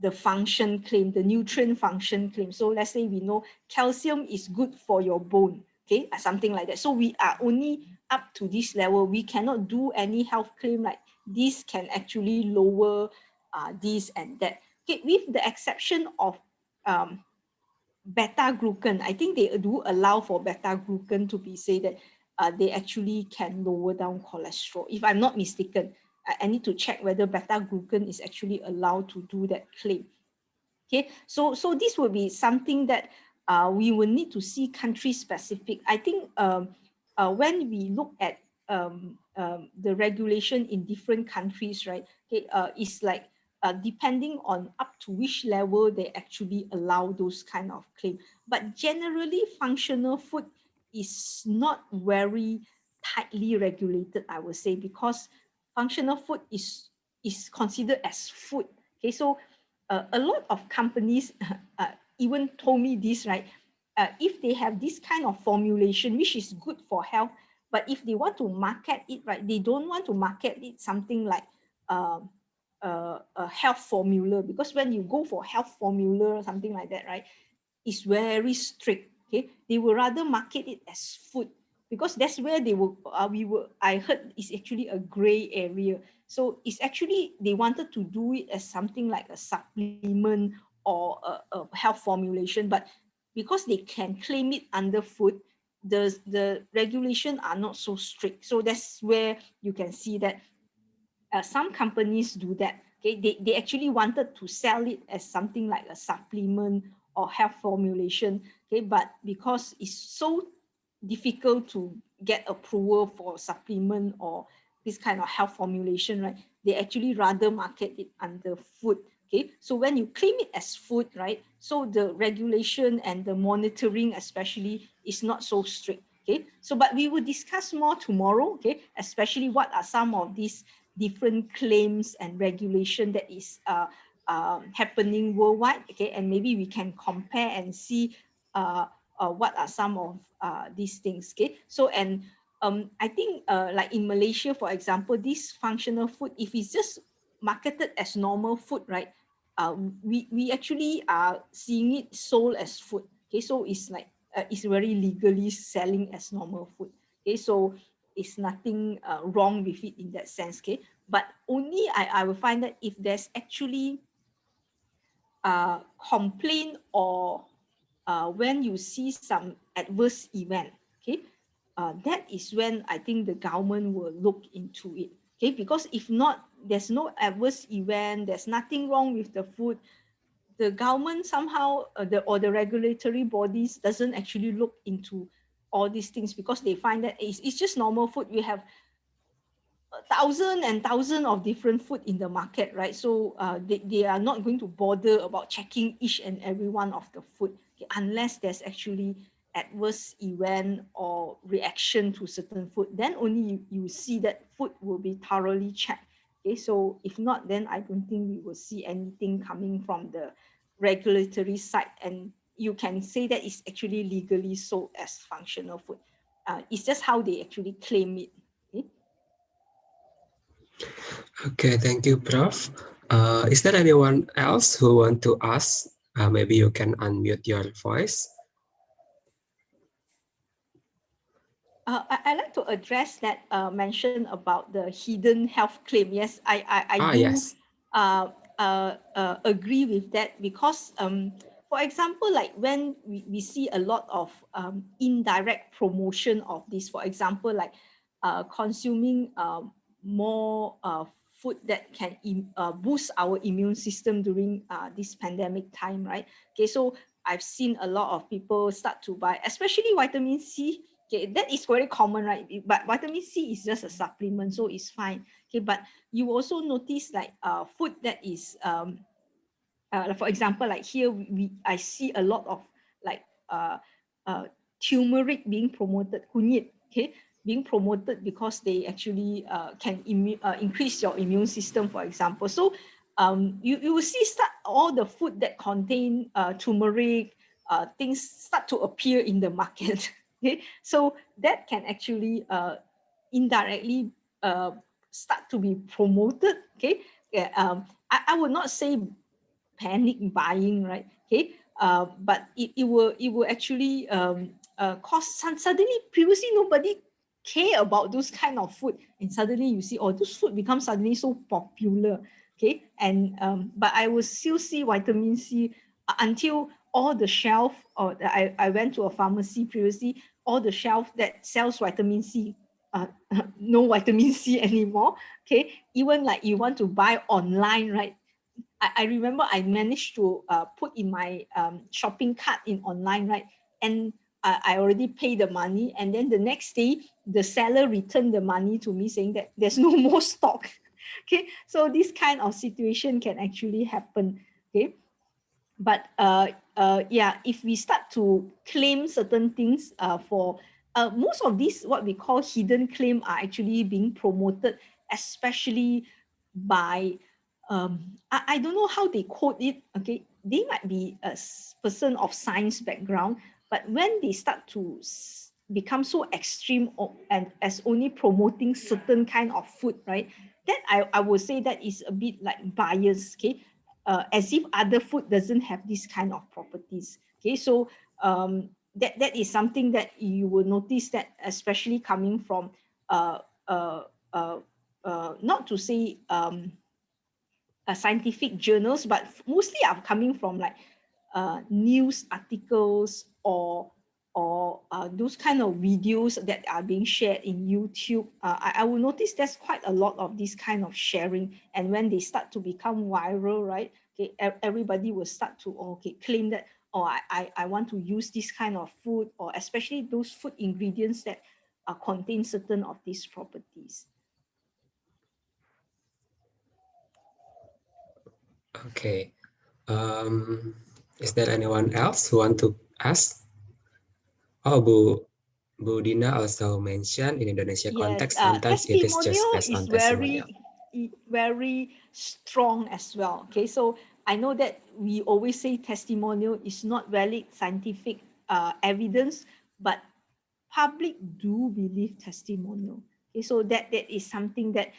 the function claim, the nutrient function claim. So let's say we know calcium is good for your bone, okay, something like that. So we are only up to this level. We cannot do any health claim like this can actually lower this and that. Okay, with the exception of beta-glucan, I think they do allow for beta-glucan to be say that they actually can lower down cholesterol. If I'm not mistaken, I need to check whether beta-glucan is actually allowed to do that claim. Okay, so this will be something that we will need to see country specific. I think when we look at the regulation in different countries, right? Okay, it's like depending on up to which level they actually allow those kind of claim. But generally, functional food is not very tightly regulated, I would say, because functional food is considered as food. Okay, so a lot of companies even told me this, right? If they have this kind of formulation, which is good for health, but if they want to market it, right, they don't want to market it something like a health formula, because when you go for health formula or something like that, right, it's very strict. Okay, they will rather market it as food, because that's where they will I heard it's actually a gray area. So it's actually they wanted to do it as something like a supplement or a health formulation, but because they can claim it under food, the regulation are not so strict. So that's where you can see that some companies do that. Okay, they actually wanted to sell it as something like a supplement or health formulation. Okay, but because it's so difficult to get approval for supplement or this kind of health formulation, right? They actually rather market it under food. Okay, so when you claim it as food, right? So the regulation and the monitoring especially is not so strict. Okay, so but we will discuss more tomorrow. Okay, especially what are some of these different claims and regulation that is happening worldwide. Okay, and maybe we can compare and see what are some of these things. Okay, so and I think like in Malaysia, for example, this functional food, if it's just marketed as normal food, right? We actually are seeing it sold as food. Okay, so it's like it's very legally selling as normal food. Okay, so it's nothing wrong with it in that sense. Okay, but only I will find that if there's actually complaint or when you see some adverse event, okay, that is when I think the government will look into it. Okay, because if not, there's no adverse event, there's nothing wrong with the food, the government somehow the regulatory bodies doesn't actually look into all these things, because they find that it's just normal food. We have thousands and thousands of different food in the market, right? So they are not going to bother about checking each and every one of the food, okay, unless there's actually adverse event or reaction to certain food. Then only you see that food will be thoroughly checked. Okay, so if not, then I don't think we will see anything coming from the regulatory side, and you can say that it's actually legally sold as functional food. It's just how they actually claim it. Okay? Okay, thank you, Prof. Is there anyone else who want to ask? Maybe you can unmute your voice. I like to address that mention about the hidden health claim. Yes, I do Yes. agree with that, because for example, like when we see a lot of indirect promotion of this, for example, like consuming more food that can boost our immune system during this pandemic time, right? Okay, so I've seen a lot of people start to buy, especially vitamin C. Okay, that is very common, right? But vitamin C is just a supplement, so it's fine. Okay, but you also notice like food that is for example, like here I see a lot of like turmeric being promoted, kunyit, okay, being promoted because they actually can increase your immune system, for example. So you will see all the food that contain turmeric, things start to appear in the market. Okay, so that can actually indirectly start to be promoted. Okay, yeah, I would not say panic buying, right? Okay, but it will actually cause suddenly previously nobody care about those kind of food, and suddenly you see, oh, this food becomes suddenly so popular. Okay, and but I will still see vitamin C until all the shelf, or I went to a pharmacy previously, all the shelf that sells vitamin C, no vitamin C anymore. Okay, even like you want to buy online, right? I remember I managed to put in my shopping cart in online, right? And I already paid the money. And then the next day, the seller returned the money to me saying that there's no more stock. Okay, so this kind of situation can actually happen. Okay, but yeah, if we start to claim certain things for most of these, what we call hidden claim, are actually being promoted, especially by I don't know how they quote it. Okay, they might be a person of science background, but when they start to become so extreme and as only promoting certain kind of food, right, that I would say that is a bit like bias. Okay, as if other food doesn't have this kind of properties. Okay, so that is something that you will notice, that especially coming from uh, uh, uh, not to say scientific journals, but mostly are coming from like news articles or those kind of videos that are being shared in YouTube. I will notice there's quite a lot of this kind of sharing, and when they start to become viral, right? Okay, everybody will start to claim that, oh, I want to use this kind of food, or especially those food ingredients that contain certain of these properties. Okay. Is there anyone else who want to ask? Oh, Bu Dina also mentioned in Indonesia Yes, context, sometimes it is just testimonial based on is testimonial. very strong as well. Okay, so I know that we always say testimonial is not valid scientific evidence, but public do believe testimonial. Okay, so that is something that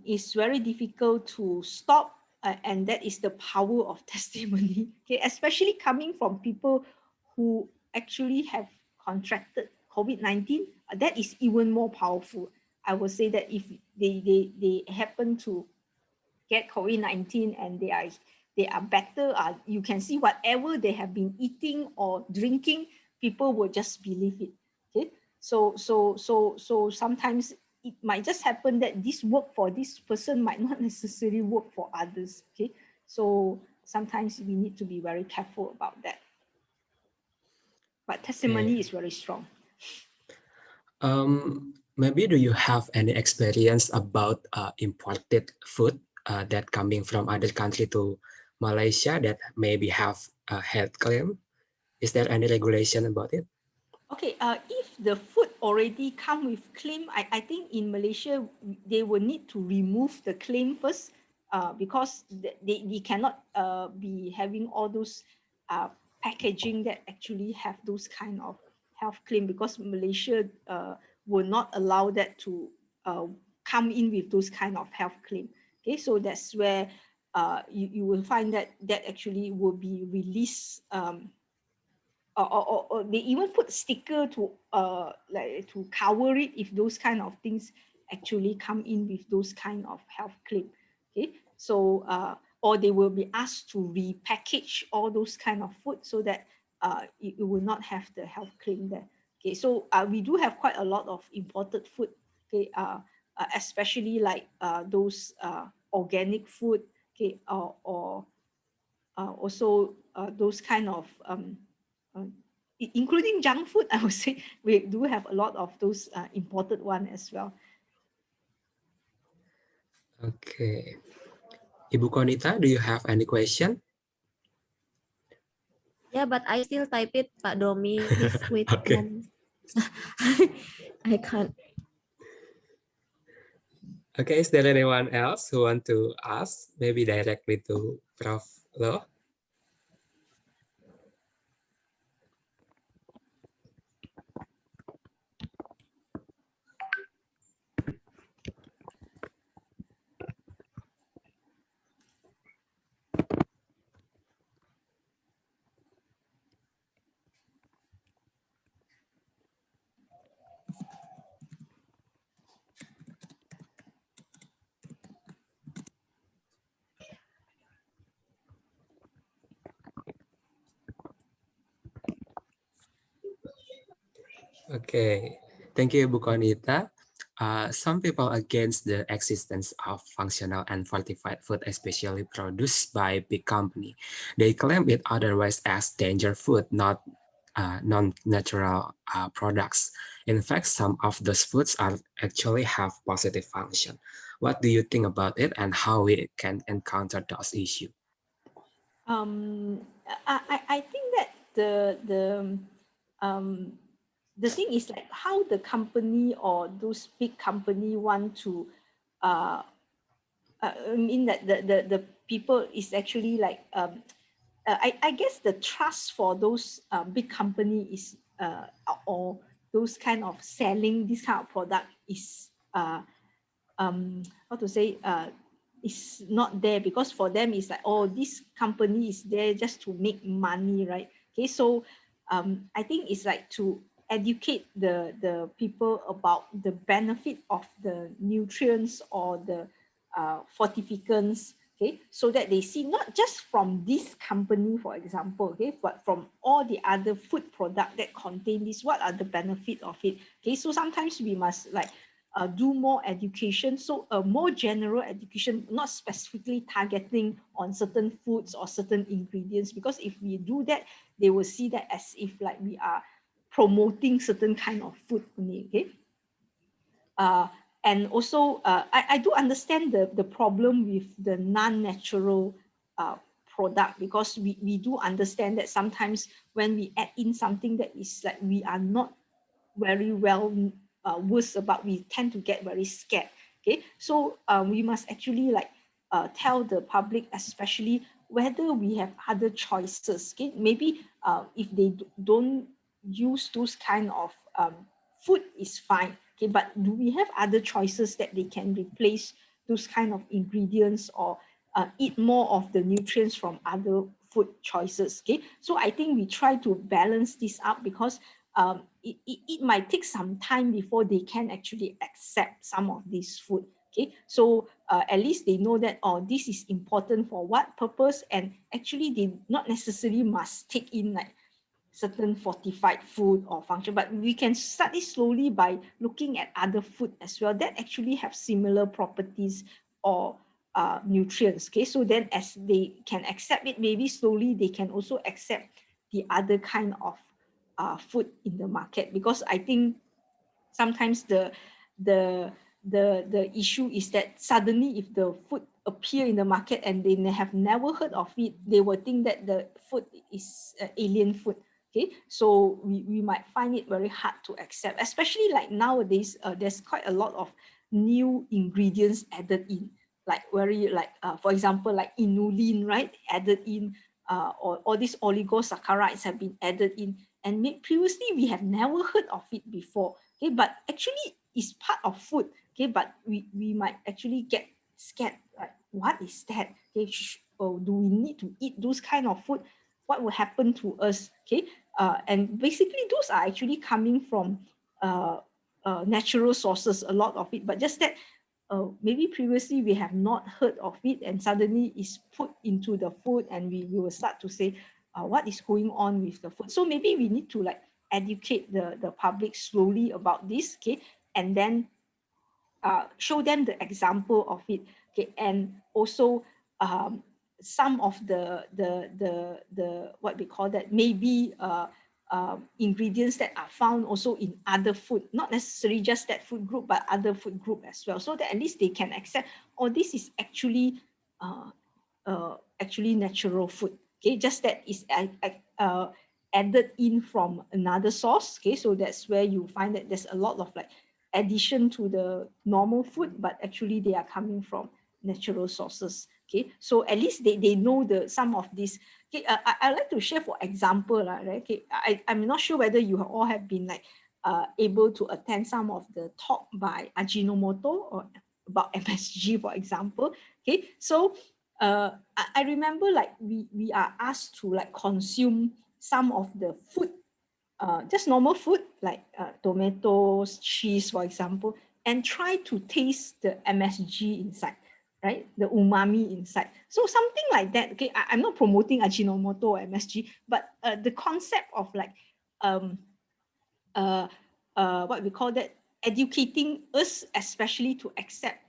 is very difficult to stop, and that is the power of testimony. Okay, especially coming from people who actually have contracted COVID-19, that is even more powerful. I would say that if they happen to get COVID-19 and they are better, you can see whatever they have been eating or drinking, people will just believe it. Okay, so sometimes it might just happen that this work for this person might not necessarily work for others. Okay, so sometimes we need to be very careful about that. But testimony is very strong. Maybe do you have any experience about imported food that coming from other country to Malaysia that maybe have a health claim? Is there any regulation about it? Okay, if the food already come with claim, I think in Malaysia, they will need to remove the claim first, because they cannot be having all those packaging that actually have those kind of health claim, because Malaysia will not allow that to come in with those kind of health claim. Okay, so that's where you will find that actually will be released, or they even put sticker to like to cover it if those kind of things actually come in with those kind of health claim. Okay, so or they will be asked to repackage all those kind of food so that it will not have the health claim there. Okay, so we do have quite a lot of imported food. Okay, especially like those organic food. Okay, or also those kind of including junk food. I would say we do have a lot of those imported one as well. Okay. Ibu Konita, do you have any question? Yeah, but I still type it, Pak Domi. Please wait. Okay. I can't. Okay, is there anyone else who want to ask? Maybe directly to Prof. Lo? Okay, thank you, Bu Konita. Some people against the existence of functional and fortified food, especially produced by big company. They claim it otherwise as danger food, not non-natural products. In fact, some of those foods are actually have positive function. What do you think about it, and how we can encounter those issues? Um, I think that um, the thing is like how the company or those big company want to I mean that the people is actually like I guess the trust for those big company is or those kind of selling this kind of product is how to say is not there, because for them it's like, oh, this company is there just to make money, right? Okay, so I think it's like to educate the people about the benefit of the nutrients or the fortificants, okay, so that they see not just from this company, for example, okay, but from all the other food product that contain this, what are the benefit of it. Okay, so sometimes we must like do more education, so a more general education, not specifically targeting on certain foods or certain ingredients, because if we do that, they will see that as if like we are promoting certain kind of food only, okay. And also, I do understand the problem with the non-natural product, because we do understand that sometimes when we add in something that is like we are not very well versed about, we tend to get very scared. Okay, so we must actually like tell the public, especially whether we have other choices. Okay, maybe if they don't use those kind of food is fine. Okay, but do we have other choices that they can replace those kind of ingredients, or eat more of the nutrients from other food choices? Okay, so I think we try to balance this out, because it might take some time before they can actually accept some of this food. Okay, so at least they know that, oh, this is important for what purpose, and actually they not necessarily must take in like certain fortified food or function, but we can start it slowly by looking at other food as well that actually have similar properties or nutrients. Okay, so then as they can accept it, maybe slowly they can also accept the other kind of food in the market. Because I think sometimes the the issue is that suddenly if the food appear in the market and they have never heard of it, they will think that the food is alien food. Okay, so we might find it very hard to accept, especially like nowadays. There's quite a lot of new ingredients added in, like very like for example like inulin, right, added in, or all these oligosaccharides have been added in, and previously we have never heard of it before. Okay, but actually it's part of food. Okay, but we might actually get scared, like what is that? Okay, do we need to eat those kind of food? What will happen to us? Okay, and basically those are actually coming from natural sources, a lot of it, but just that maybe previously we have not heard of it, and suddenly it's put into the food, and we will start to say what is going on with the food. So maybe we need to like educate the public slowly about this, okay, and then show them the example of it, okay, and also some of the what we call that, maybe ingredients that are found also in other food, not necessarily just that food group, but other food group as well, so that at least they can accept, oh, this is actually natural food. Okay, just that is added in from another source. Okay, so that's where you find that there's a lot of like addition to the normal food, but actually they are coming from natural sources. Okay, so at least they know the some of this. Okay, I like to share for example, right? Okay, I'm not sure whether you all have been like able to attend some of the talk by Ajinomoto or about MSG, for example. Okay, so I remember like we are asked to like consume some of the food, just normal food like tomatoes, cheese, for example, and try to taste the MSG inside, right? The umami inside. So something like that. Okay, I'm not promoting Ajinomoto or MSG, but the concept of like what we call that, educating us, especially to accept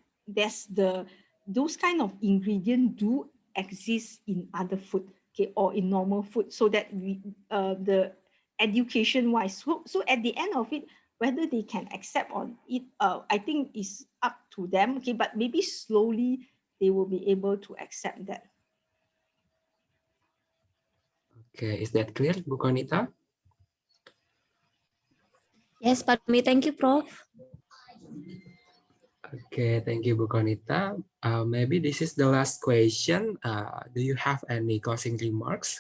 those kind of ingredients do exist in other food, okay, or in normal food, so that the education wise, so at the end of it, whether they can accept on it, I think is up to them, okay, but maybe slowly they will be able to accept that. Okay, is that clear, Bu Konita? Yes, Pak Domi. Thank you, Prof. Okay, thank you, Bu Konita. Maybe this is the last question. Do you have any closing remarks,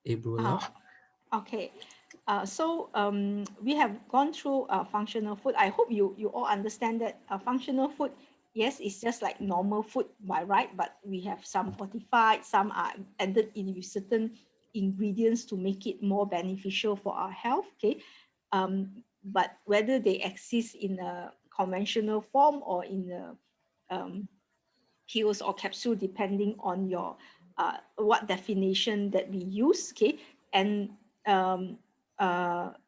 Ibu Loh? Okay. So we have gone through functional food. I hope you all understand that functional food, yes, it's just like normal food by right, but we have some fortified, some are added in with certain ingredients to make it more beneficial for our health. Okay, but whether they exist in a conventional form or in a pills or capsule, depending on your what definition that we use. Okay, and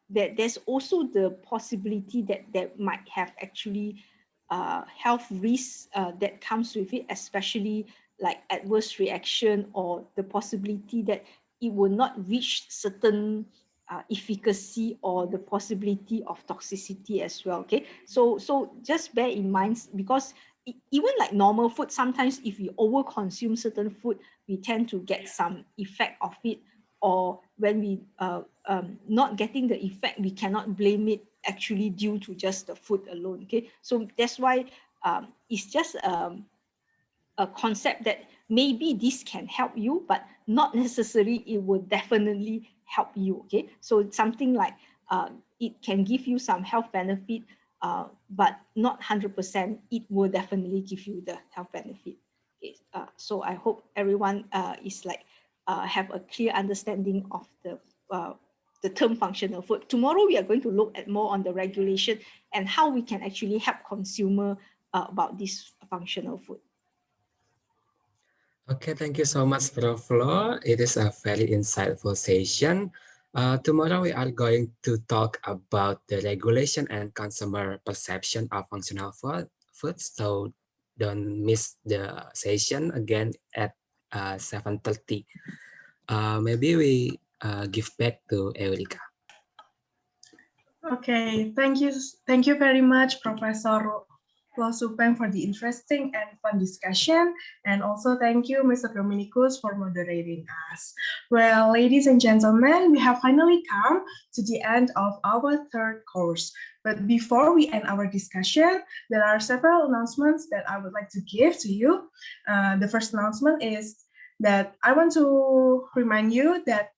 there's also the possibility that there might have actually health risks that comes with it, especially like adverse reaction, or the possibility that it will not reach certain efficacy, or the possibility of toxicity as well. Okay, so just bear in mind, because even like normal food, sometimes if we over consume certain food, we tend to get some effect of it, or when we not getting the effect, we cannot blame it actually due to just the food alone. Okay, so that's why it's just a concept that maybe this can help you, but not necessarily it will definitely help you. Okay, so it's something like it can give you some health benefit, but not 100%. It will definitely give you the health benefit. Okay, so I hope everyone is like have a clear understanding of the term functional food. Tomorrow we are going to look at more on the regulation and how we can actually help consumer about this functional food. Okay, thank you so much, Prof. Lo. It is a very insightful session. Tomorrow we are going to talk about the regulation and consumer perception of functional food. So don't miss the session again at 7:30. Maybe we give back to Eureka. Okay, thank you very much, Professor Peng, for the interesting and fun discussion. And also thank you, Mr. Dominicus, for moderating us. Well, ladies and gentlemen, we have finally come to the end of our third course. But before we end our discussion, there are several announcements that I would like to give to you. The first announcement is that I want to remind you that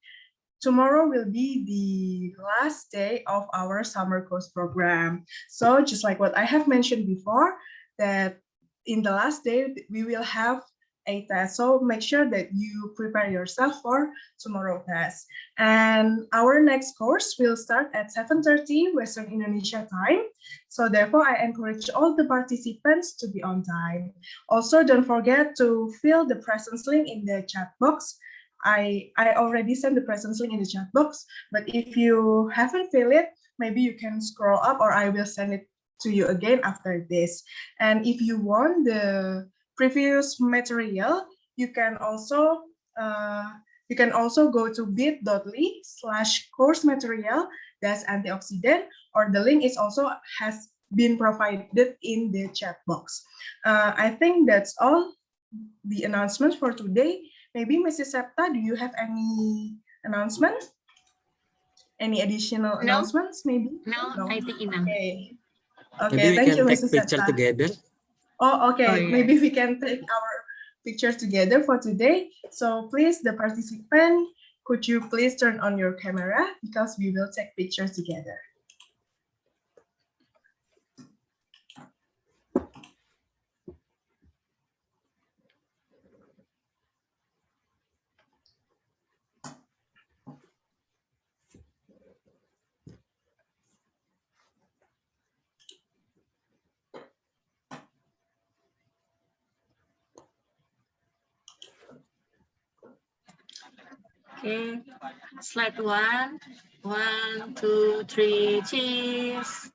tomorrow will be the last day of our summer course program. So just like what I have mentioned before, that in the last day, we will have a test. So make sure that you prepare yourself for tomorrow test. And our next course will start at 7:30 Western Indonesia time. So therefore, I encourage all the participants to be on time. Also, don't forget to fill the presence link in the chat box. I already sent the presence link in the chat box, but if you haven't filled it, maybe you can scroll up, or I will send it to you again after this. And if you want the previous material, you can also go to bit.ly/course material antioxidant, or the link is also has been provided in the chat box. I think that's all the announcements for today. Maybe Mrs. Septa, do you have any announcements? Any additional announcements, maybe? No, I think enough. Okay. Maybe we Thank can you, take Mrs. picture Septa. together. Oh, okay. Oh, yeah. Maybe we can take our pictures together for today. So please, the participant, could you please turn on your camera, because we will take pictures together. Okay, slide 1. 1, 2, 3, cheese.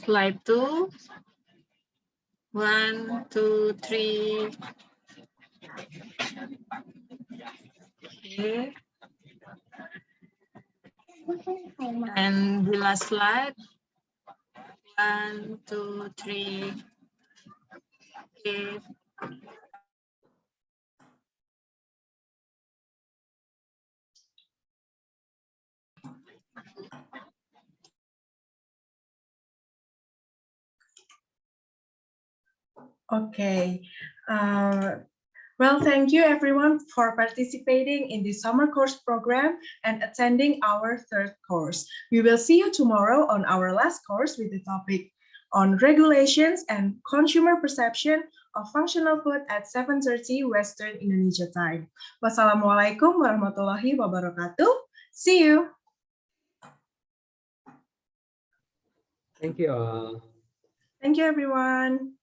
slide 2. 1, 2, 3. Okay. And the last slide. 1, 2, 3. Okay. Okay. Well, thank you everyone for participating in the summer course program and attending our third course. We will see you tomorrow on our last course with the topic on regulations and consumer perception of functional food at 7:30 Western Indonesia time. Wassalamualaikum warahmatullahi wabarakatuh. See you. Thank you all. Thank you everyone.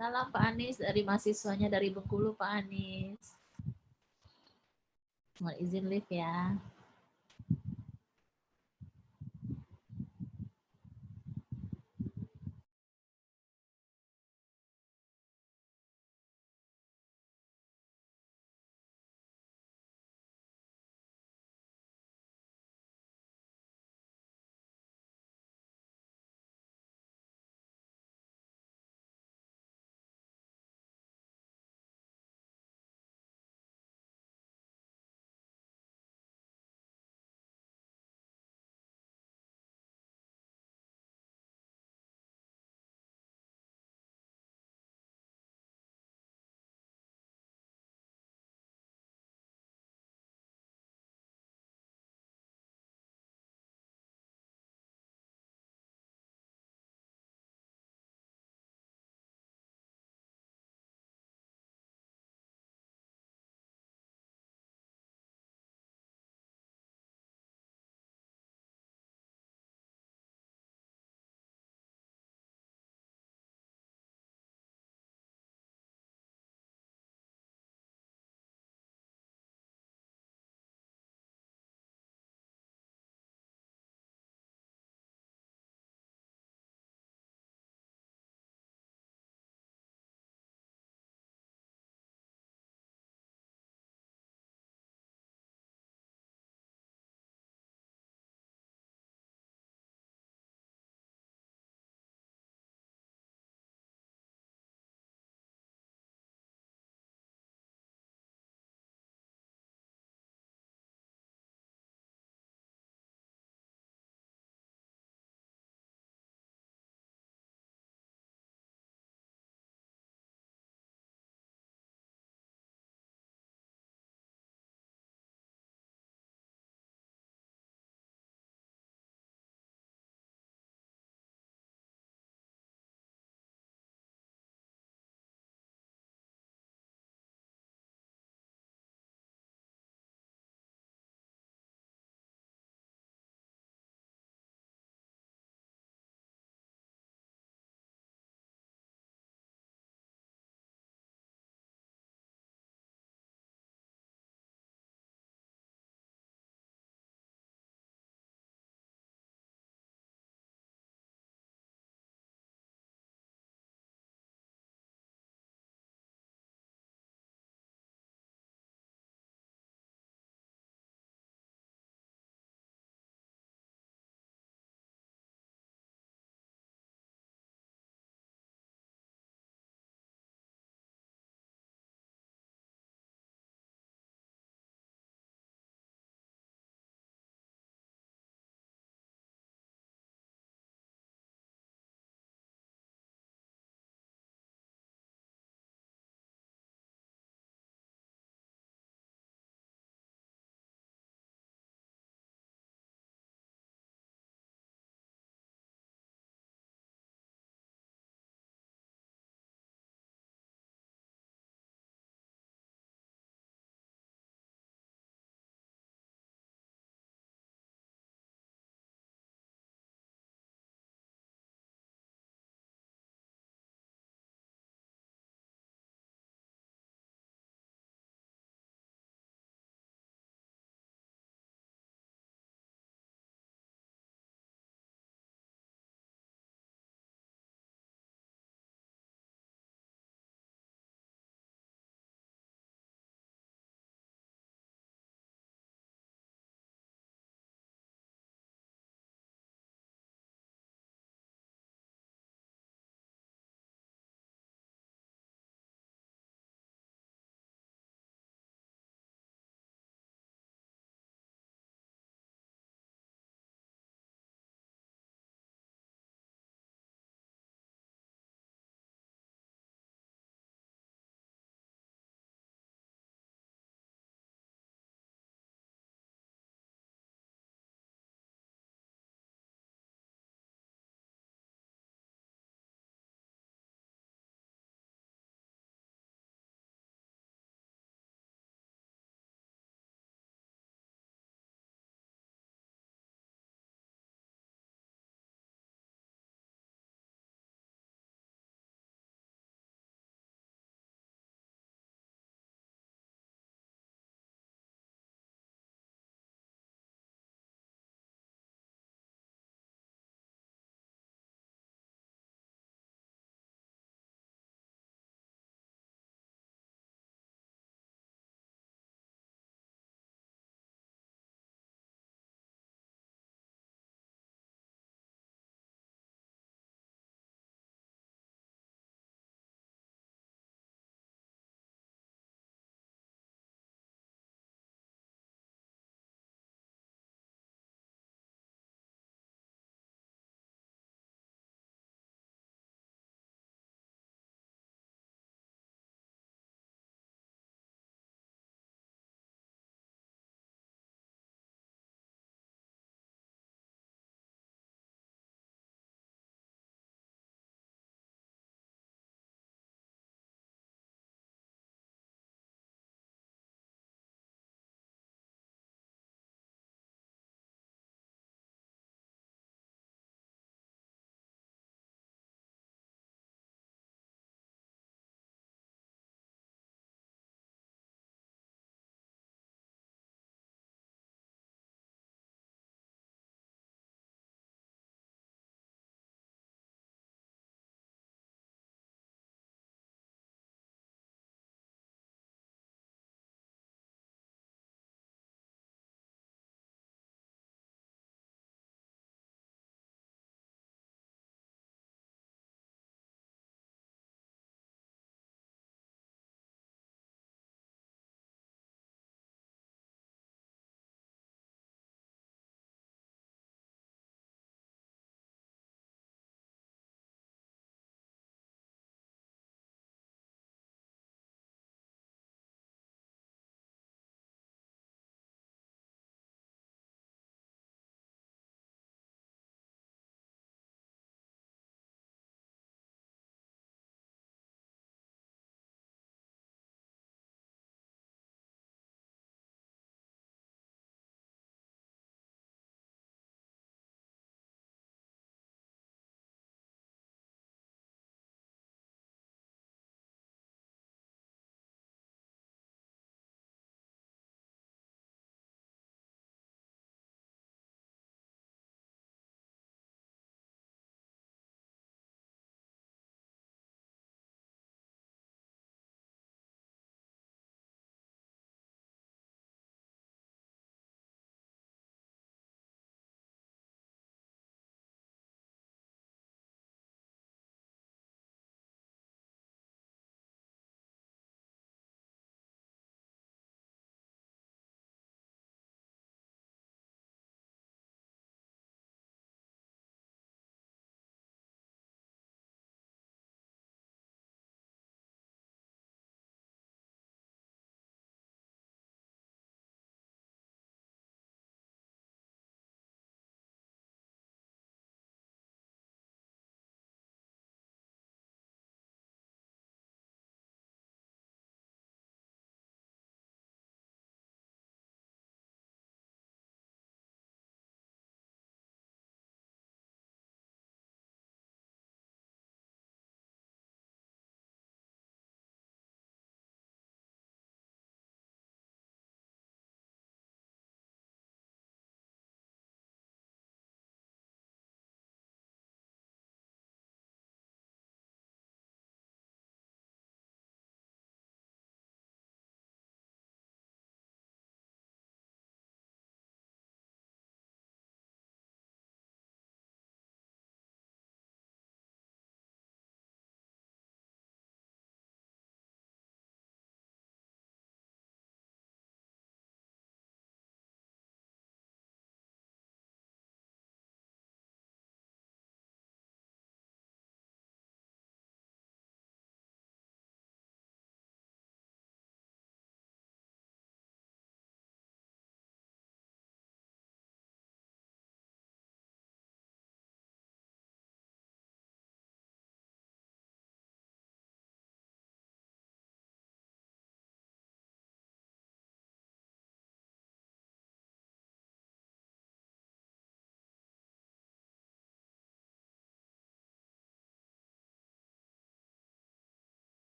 Salam Pak Anies dari mahasiswanya dari Bengkulu, Pak Anies. Mohon izin live ya.